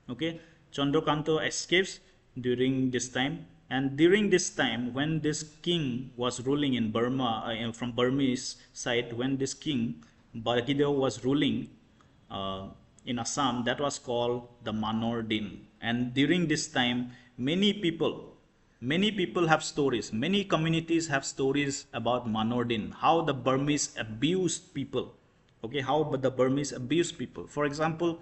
Okay, Chandrakanta escapes during this time. And during this time, when this king was ruling in Burma, from Burmese side, when this king, Bagideo, was ruling in Assam, that was called the Manor Din. And during this time, many people have stories, many communities have stories about Manor Din, how the Burmese abused people. Okay, how the Burmese abused people. For example,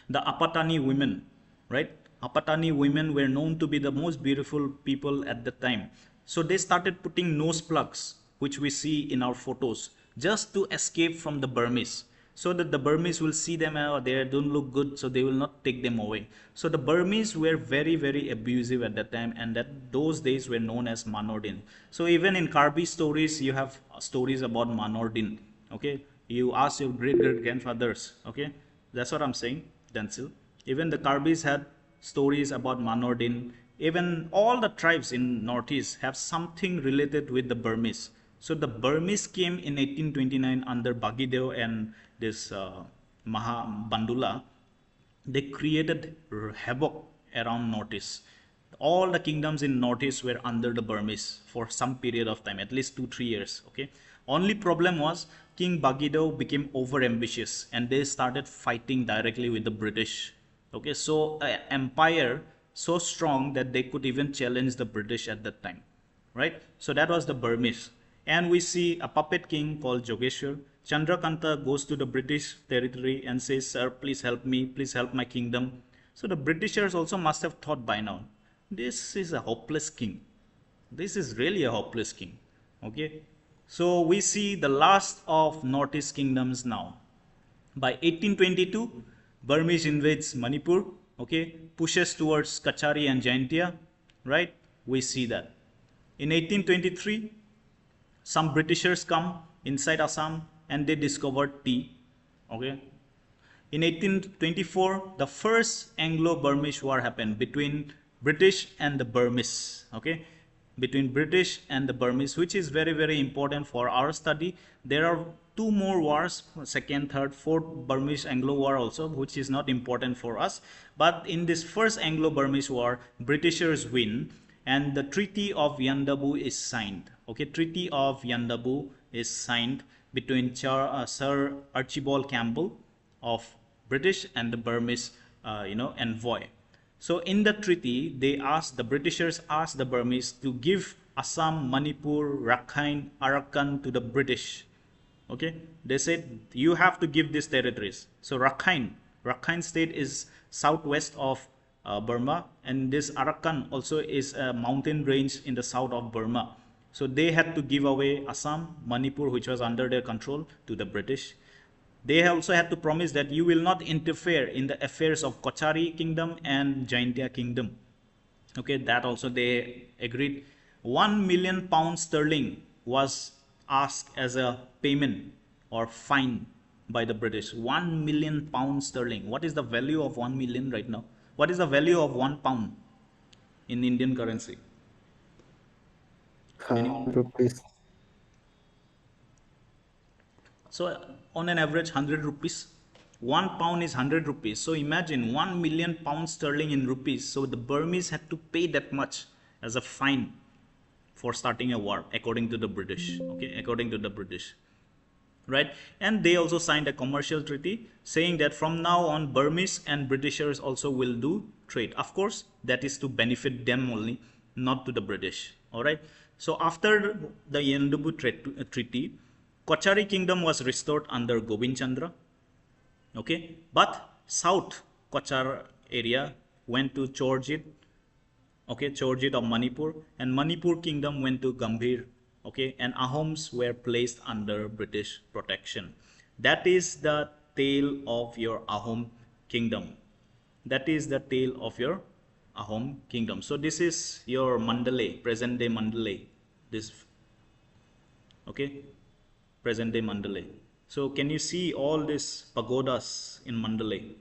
the Apatani women, right? Apatani women were known to be the most beautiful people at the time. So they started putting nose plugs, which we see in our photos, just to escape from the Burmese, so that the Burmese will see them, they don't look good, so they will not take them away. So the Burmese were very abusive at that time, and those days were known as Manor Din. So even in Karbi stories, you have stories about Manor Din. Okay, you ask your great grandfathers. Okay, that's what I'm saying, Dansil. Even the Karbis had stories about Manor Din. Even all the tribes in Northeast have something related with the Burmese. So the Burmese came in 1829 under Bagideo and this Bandula. They created havoc around Northeast. All the kingdoms in Northeast were under the Burmese for some period of time, at least 2-3 years. Okay. Only problem was King Bagideo became over ambitious and they started fighting directly with the British. Okay, so an empire so strong that they could even challenge the British at that time, right? So that was the Burmese. And we see a puppet king called Jogeshwar. Chandrakanta goes to the British territory and says, "Sir, please help me, please help my kingdom." So the Britishers also must have thought by now, This is a hopeless king. This is really a hopeless king. Okay, so we see the last of Northeast kingdoms now. By 1822, Burmese invades Manipur, okay, pushes towards Kachari and Jaintia, right? We see that. In 1823, some Britishers come inside Assam and they discovered tea, okay. In 1824, the first Anglo-Burmese war happened between British and the Burmese, okay, between British and the Burmese, which is very, very important for our study. There are two more wars, second, third, fourth Burmese Anglo war also, which is not important for us. But in this first Anglo-Burmese war, Britishers win and the Treaty of Yandaboo is signed. Okay, Treaty of Yandaboo is signed between Sir Archibald Campbell of British and the Burmese, envoy. So in the treaty, the Britishers asked the Burmese to give Assam, Manipur, Rakhine, Arakan to the British. Okay, they said you have to give these territories. So Rakhine state is southwest of Burma, and this Arakan also is a mountain range in the south of Burma. So they had to give away Assam, Manipur, which was under their control, to the British. They also had to promise that you will not interfere in the affairs of Kochari kingdom and Jaintia kingdom. Okay, that also they agreed. 1 million pounds sterling was asked as a payment or fine by the British. 1 million pounds sterling. What is the value of 1 million right now? What is the value of 1 pound in Indian currency? 100 rupees. So on an average 100 rupees. 1 pound is 100 rupees. So imagine 1 million pounds sterling in rupees. So the Burmese had to pay that much as a fine for starting a war, according to the British. Okay, according to the British. Right? And they also signed a commercial treaty saying that from now on Burmese and Britishers also will do trade. Of course, that is to benefit them only, not to the British. Alright. So after the Yandaboo treaty, Kochari kingdom was restored under Gobind Chandra. Okay, but South Kochar area went to Chorjit. Okay, Chorjit of Manipur, and Manipur kingdom went to Gambhir. Okay, and Ahoms were placed under British protection. That is the tale of your Ahom kingdom. That is the tale of your Ahom kingdom. So this is your Mandalay, present day Mandalay. This, okay, present day Mandalay. So can you see all these pagodas in Mandalay?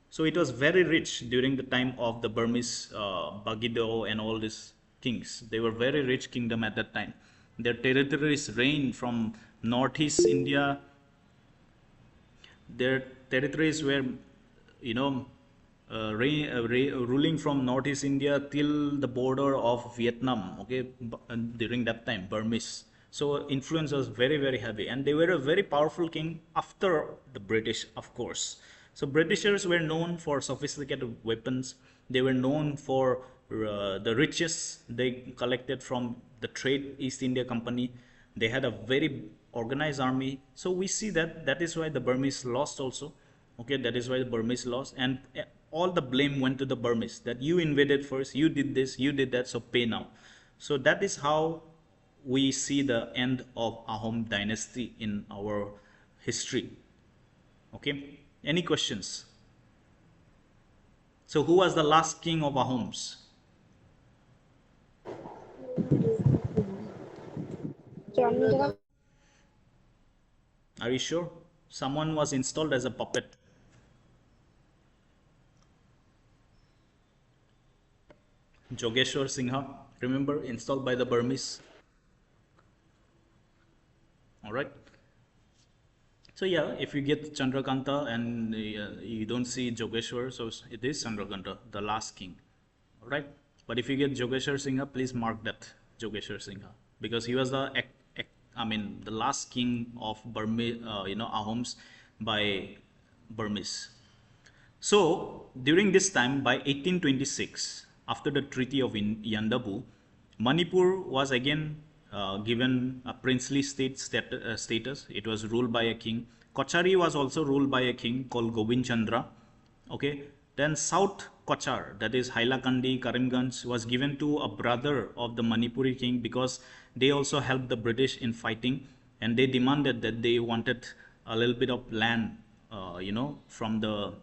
So it was very rich during the time of the Burmese Bagido and all these kings. They were very rich kingdom at that time. Their territories reigned from northeast India. Their territories were, ruling from northeast India till the border of Vietnam. Okay, during that time, Burmese. So influence was very, very heavy, and they were a very powerful king after the British, of course. So Britishers were known for sophisticated weapons. They were known for the riches they collected from the trade East India Company. They had a very organized army. So we see that is why the Burmese lost also. Okay, that is why the Burmese lost, and all the blame went to the Burmese, that you invaded first, you did this, you did that, so pay now. So that is how we see the end of Ahom dynasty in our history. Okay, any questions? So who was the last king of Ahoms? Are you sure? Someone was installed as a puppet. Jogeshwar Singha, remember, installed by the Burmese. All right. So yeah, if you get Chandrakanta and you don't see Jogeshwar, so it is Chandrakanta, the last king. All right. But if you get Jogeshwar Singha, please mark that Jogeshwar Singha, because he was the last king of Burmese, Ahoms by Burmese. So during this time, by 1826, after the Treaty of Yandaboo, Manipur was again given a princely status. It was ruled by a king. Kochari was also ruled by a king called Gobind Chandra. Okay, Then South Kochar, that is Hailakandi, Karimganj, was given to a brother of the Manipuri king because they also helped the British in fighting, and they demanded that they wanted a little bit of land, from the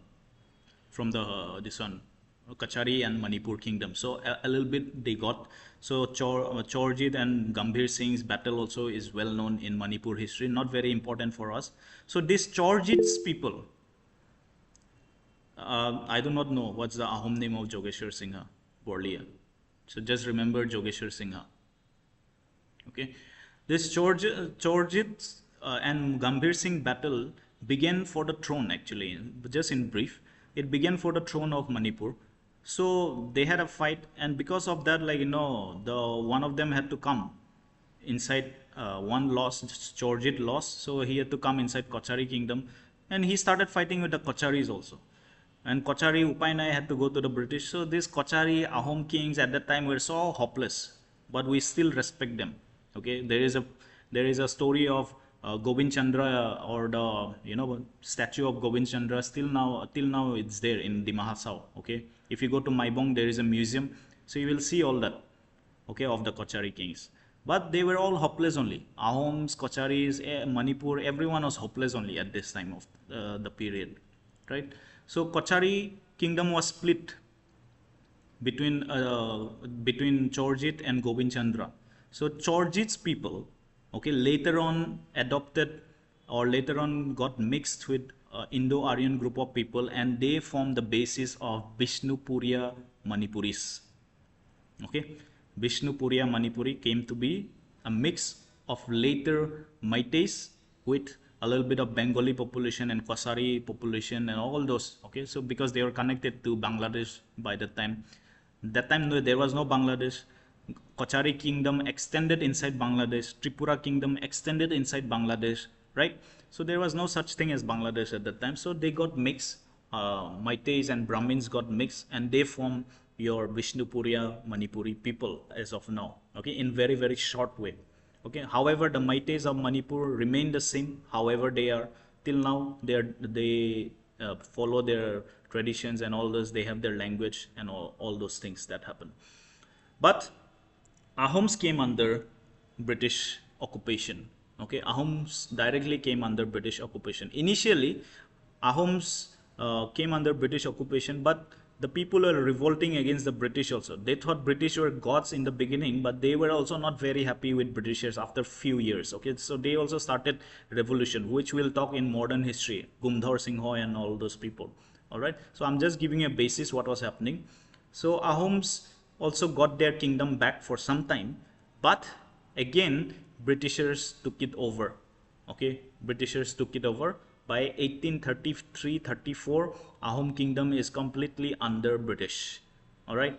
this one Kachari and Manipur kingdom. So a little bit they got. So Chorjit and Gambhir Singh's battle also is well known in Manipur history, not very important for us. So this Chorjit's people, I do not know what's the Ahom name of Jogeshwar Singha Borlia. So just remember Jogeshwar Singha. Okay, this Chorjit and Gambhir Singh battle began for the throne, actually. Just in brief, it began for the throne of Manipur. So they had a fight, and because of that, the one of them had to come inside. One lost, Chorjit lost, so he had to come inside Kochari kingdom, and he started fighting with the Kocharis also. And Kochari Upainai had to go to the British. So these Kochari Ahom kings at that time were so hopeless, but we still respect them. Okay, there is a story of Gobind Chandra, or the statue of Gobind Chandra. Till now it's there in Dimahasao. Okay, if you go to Maibong, there is a museum, so you will see all that. Okay, of the Kochari kings. But they were all hopeless only. Ahoms, Kocharis, Manipur, everyone was hopeless only at this time of the period, right? So Kochari kingdom was split between Chorjit and Gobind Chandra. So Chorjit's people, okay, later on adopted, or later on got mixed with Indo-Aryan group of people, and they formed the basis of Vishnupuriya Manipuris. Okay, Vishnupuriya Manipuri came to be a mix of later Meiteis with a little bit of Bengali population and Kosari population and all those. Okay, so because they were connected to Bangladesh by that time. That time there was no Bangladesh. Kochari kingdom extended inside Bangladesh. Tripura kingdom extended inside Bangladesh, right? So there was no such thing as Bangladesh at that time. So they got mixed. Meiteis and Brahmins got mixed, and they formed your Vishnupuriya Manipuri people as of now. Okay, in very, very short way. Okay, however, the Meiteis of Manipur remain the same. However, they are till now, they follow their traditions and all those. They have their language and all those things that happen. But Ahoms came under British occupation. Okay, Ahoms directly came under British occupation. Initially, Ahoms came under British occupation, but the people were revolting against the British also. They thought British were gods in the beginning, but they were also not very happy with Britishers after few years. Okay, so they also started revolution, which we'll talk in modern history, Gumdhar Singh and all those people. All right, so I'm just giving a basis what was happening. So Ahoms also got their kingdom back for some time, but again Britishers took it over. Okay, Britishers took it over. By 1833-34, Ahom kingdom is completely under British. All right,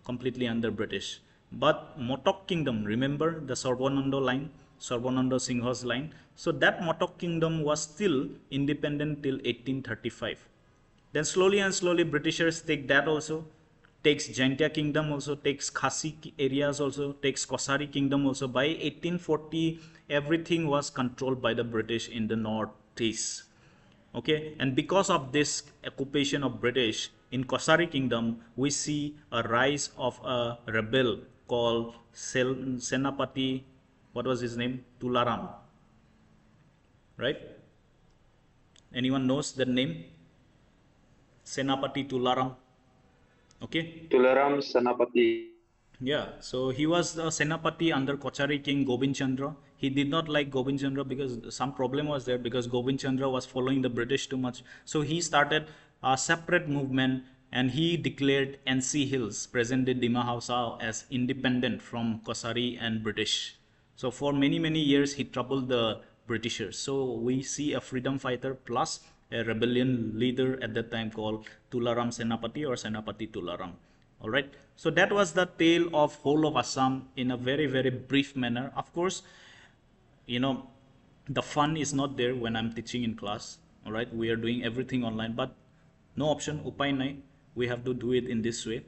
completely under British. But Motok kingdom, remember the Sarvananda line, Sarvananda Singha's line. So that Motok kingdom was still independent till 1835. Then slowly and slowly Britishers take that also, takes Jaintia kingdom also, takes Khasi areas also, takes Kosari kingdom also. By 1840, everything was controlled by the British in the northeast. Okay, and because of this occupation of British in Kosari kingdom, we see a rise of a rebel called Senapati, what was his name? Tularam. Right? Anyone knows that name? Senapati Tularam. Okay. Tularam Senapati. Yeah, so he was the Senapati under Kochari king Gobind Chandra. He did not like Gobind Chandra because some problem was there, because Gobind Chandra was following the British too much. So he started a separate movement, and he declared NC Hills, present-day Dima Hausa, as independent from Kosari and British. So for many, many years, he troubled the Britishers. So we see a freedom fighter plus a rebellion leader at that time called Tularam Senapati or Senapati Tularam. All right, so that was the tale of whole of Assam in a very, very brief manner. Of course, the fun is not there when I'm teaching in class. All right, we are doing everything online, but no option, upay nai. We have to do it in this way.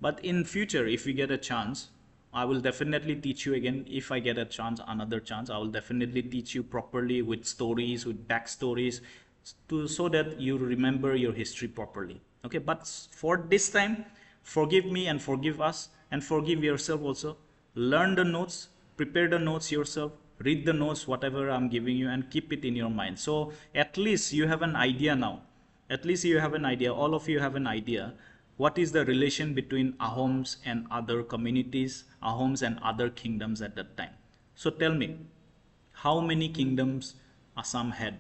But in future, if we get a chance, I will definitely teach you again. If I get a chance, another chance, I will definitely teach you properly with stories, with backstories, so that you remember your history properly. Okay, but for this time, forgive me and forgive us and forgive yourself also. Learn the notes, prepare the notes yourself, read the notes, whatever I'm giving you, and keep it in your mind. So at least you have an idea now. At least you have an idea, all of you have an idea, what is the relation between Ahoms and other communities, Ahoms and other kingdoms at that time. So tell me, how many kingdoms Assam had?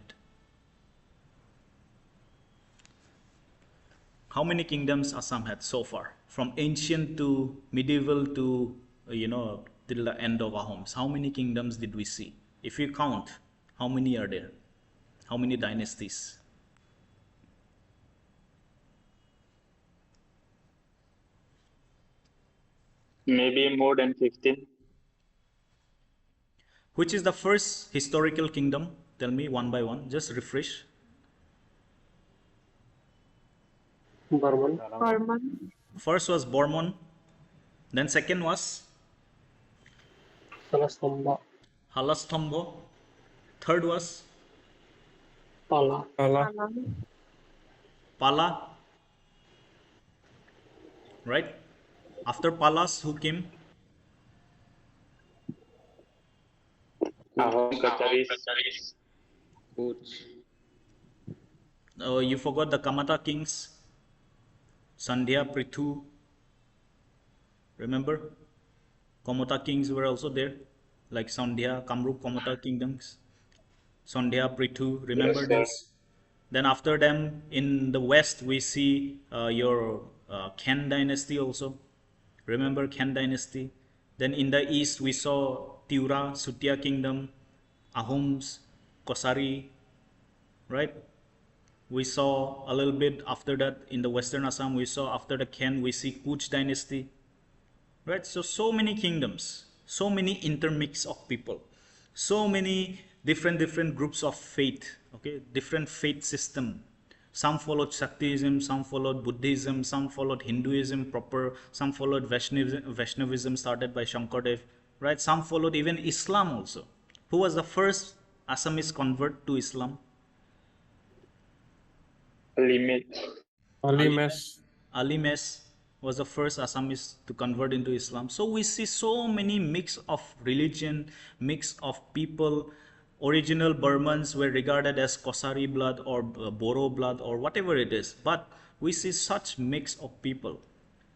How many kingdoms Assam had so far? From ancient to medieval to, till the end of Ahoms. How many kingdoms did we see? If you count, how many are there? How many dynasties? Maybe more than 15. Which is the first historical kingdom? Tell me one by one. Just refresh. Burman. Burman. First was Bormon. Then second was Salastamba. Halasthambo. Third was Pala. Alam. Pala. Right? After Palas, who came? Ahom Kacharis. Coach. You forgot the Kamata kings. Sandhya, Prithu. Remember? Komota kings were also there. Like Sandhya, Kamrup, Komota kingdoms. Sandhya, Prithu. Remember Yes, sir. this? Then after them, in the west, we see your Khen dynasty also. Remember Khen dynasty? Then in the east, we saw Tiura, Sutia kingdom, Ahoms, Kosari, right? We saw a little bit after that in the western Assam, we saw after the Khen, we see Kuch dynasty, right? So many kingdoms, so many intermix of people, so many different groups of faith, okay? Different faith system. Some followed Shaktism, some followed Buddhism, some followed Hinduism proper, some followed Vaishnavism started by Shankardev, right? Some followed even Islam also. Who was the first Assamese convert to Islam? Limit. Ali Mes was the first Assamese to convert into Islam. So we see so many mix of religion, mix of people. Original Burmans were regarded as Kosari blood or Boro blood or whatever it is. But we see such mix of people,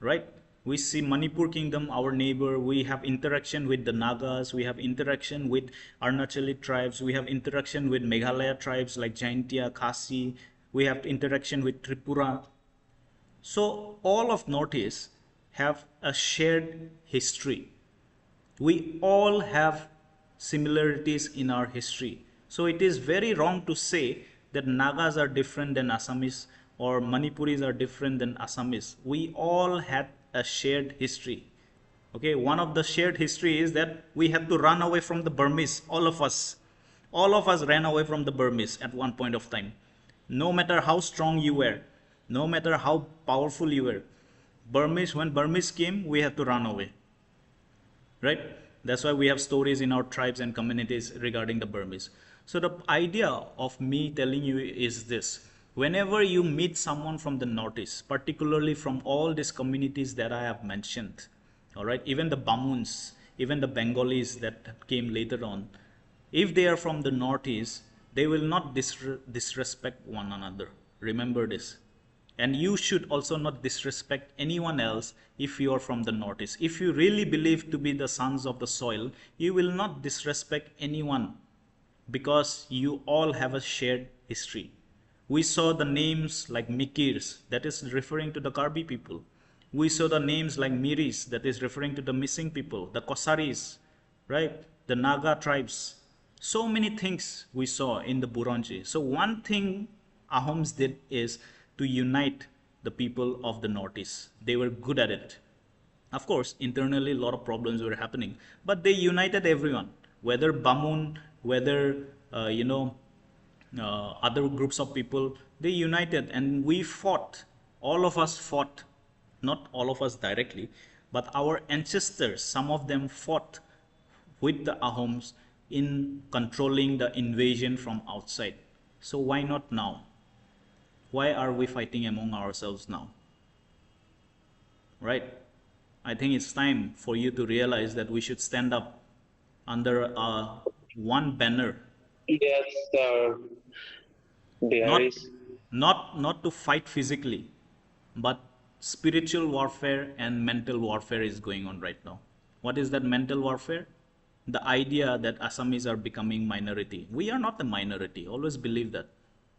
right? We see Manipur kingdom, our neighbor. We have interaction with the Nagas. We have interaction with Arunachali tribes. We have interaction with Meghalaya tribes like Jaintia, Khasi. We have interaction with Tripura. So all of Northeast have a shared history. We all have similarities in our history. So it is very wrong to say that Nagas are different than Assamese or Manipuris are different than Assamese. We all had a shared history. Okay, one of the shared history is that we had to run away from the Burmese, all of us. All of us ran away from the Burmese at one point of time. No matter how strong you were, no matter how powerful you were, when Burmese came, we had to run away. Right? That's why we have stories in our tribes and communities regarding the Burmese. So the idea of me telling you is this. Whenever you meet someone from the Northeast, particularly from all these communities that I have mentioned, all right, even the Bamuns, even the Bengalis that came later on, if they are from the Northeast, they will not disrespect one another. Remember this. And you should also not disrespect anyone else if you are from the Northeast. If you really believe to be the sons of the soil, you will not disrespect anyone because you all have a shared history. We saw the names like Mikirs, that is referring to the Karbi people. We saw the names like Miris, that is referring to the missing people, the Kosaris, right? The Naga tribes. So many things we saw in the Buranji. So one thing Ahoms did is to unite the people of the Northeast. They were good at it. Of course, internally a lot of problems were happening, but they united everyone, whether Bamun, whether, other groups of people, they united and we fought. All of us fought, not all of us directly, but our ancestors, some of them fought with the Ahoms in controlling the invasion from outside. So why not now? Why are we fighting among ourselves now? Right? I think it's time for you to realize that we should stand up under one banner. Yes, sir. There Not, is. not to fight physically, but spiritual warfare and mental warfare is going on right now. What is that mental warfare? The idea that Assamese are becoming minority. We are not the minority. Always believe that.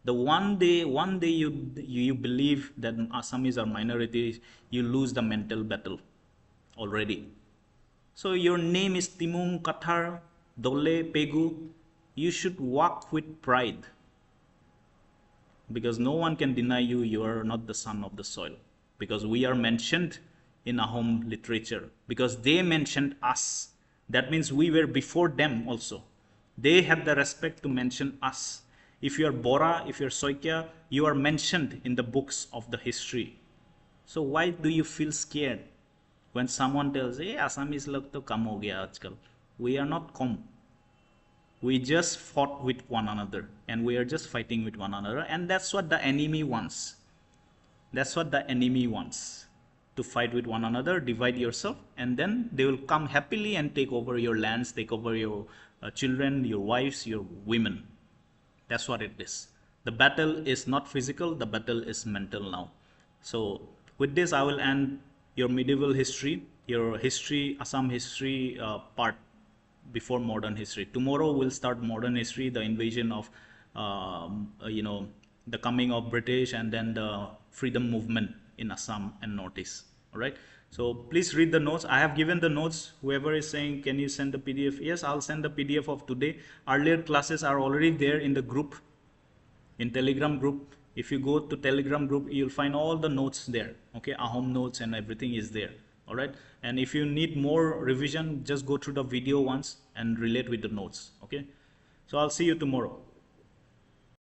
The one day you believe that Assamese are minorities, you lose the mental battle already. So your name is Timung, Kathar, Dole, Pegu. You should walk with pride, because no one can deny you. You are not the son of the soil, because we are mentioned in Ahom literature, because they mentioned us. That means we were before them also. They had the respect to mention us. If you are Bora, if you are Soikya, you are mentioned in the books of the history. So why do you feel scared when someone tells, hey, Assamese log to kam ho gaya aajkal? We are not come. We just fought with one another, and we are just fighting with one another, and that's what the enemy wants. That's what the enemy wants, to fight with one another, divide yourself, and then they will come happily and take over your lands, take over your children, your wives, your women. That's what it is. The battle is not physical, the battle is mental now. So with this, I will end your medieval history, your history, Assam history part before modern history. Tomorrow we'll start modern history, the invasion of, the coming of British, and then the freedom movement in Assam and Northeast. All right. So please read the notes. I have given the notes. Whoever is saying, can you send the PDF? Yes, I'll send the PDF of today. Earlier classes are already there in the group, in Telegram group. If you go to Telegram group, you'll find all the notes there. Okay, Ahom notes and everything is there. All right. And if you need more revision, just go through the video once and relate with the notes. Okay. So I'll see you tomorrow.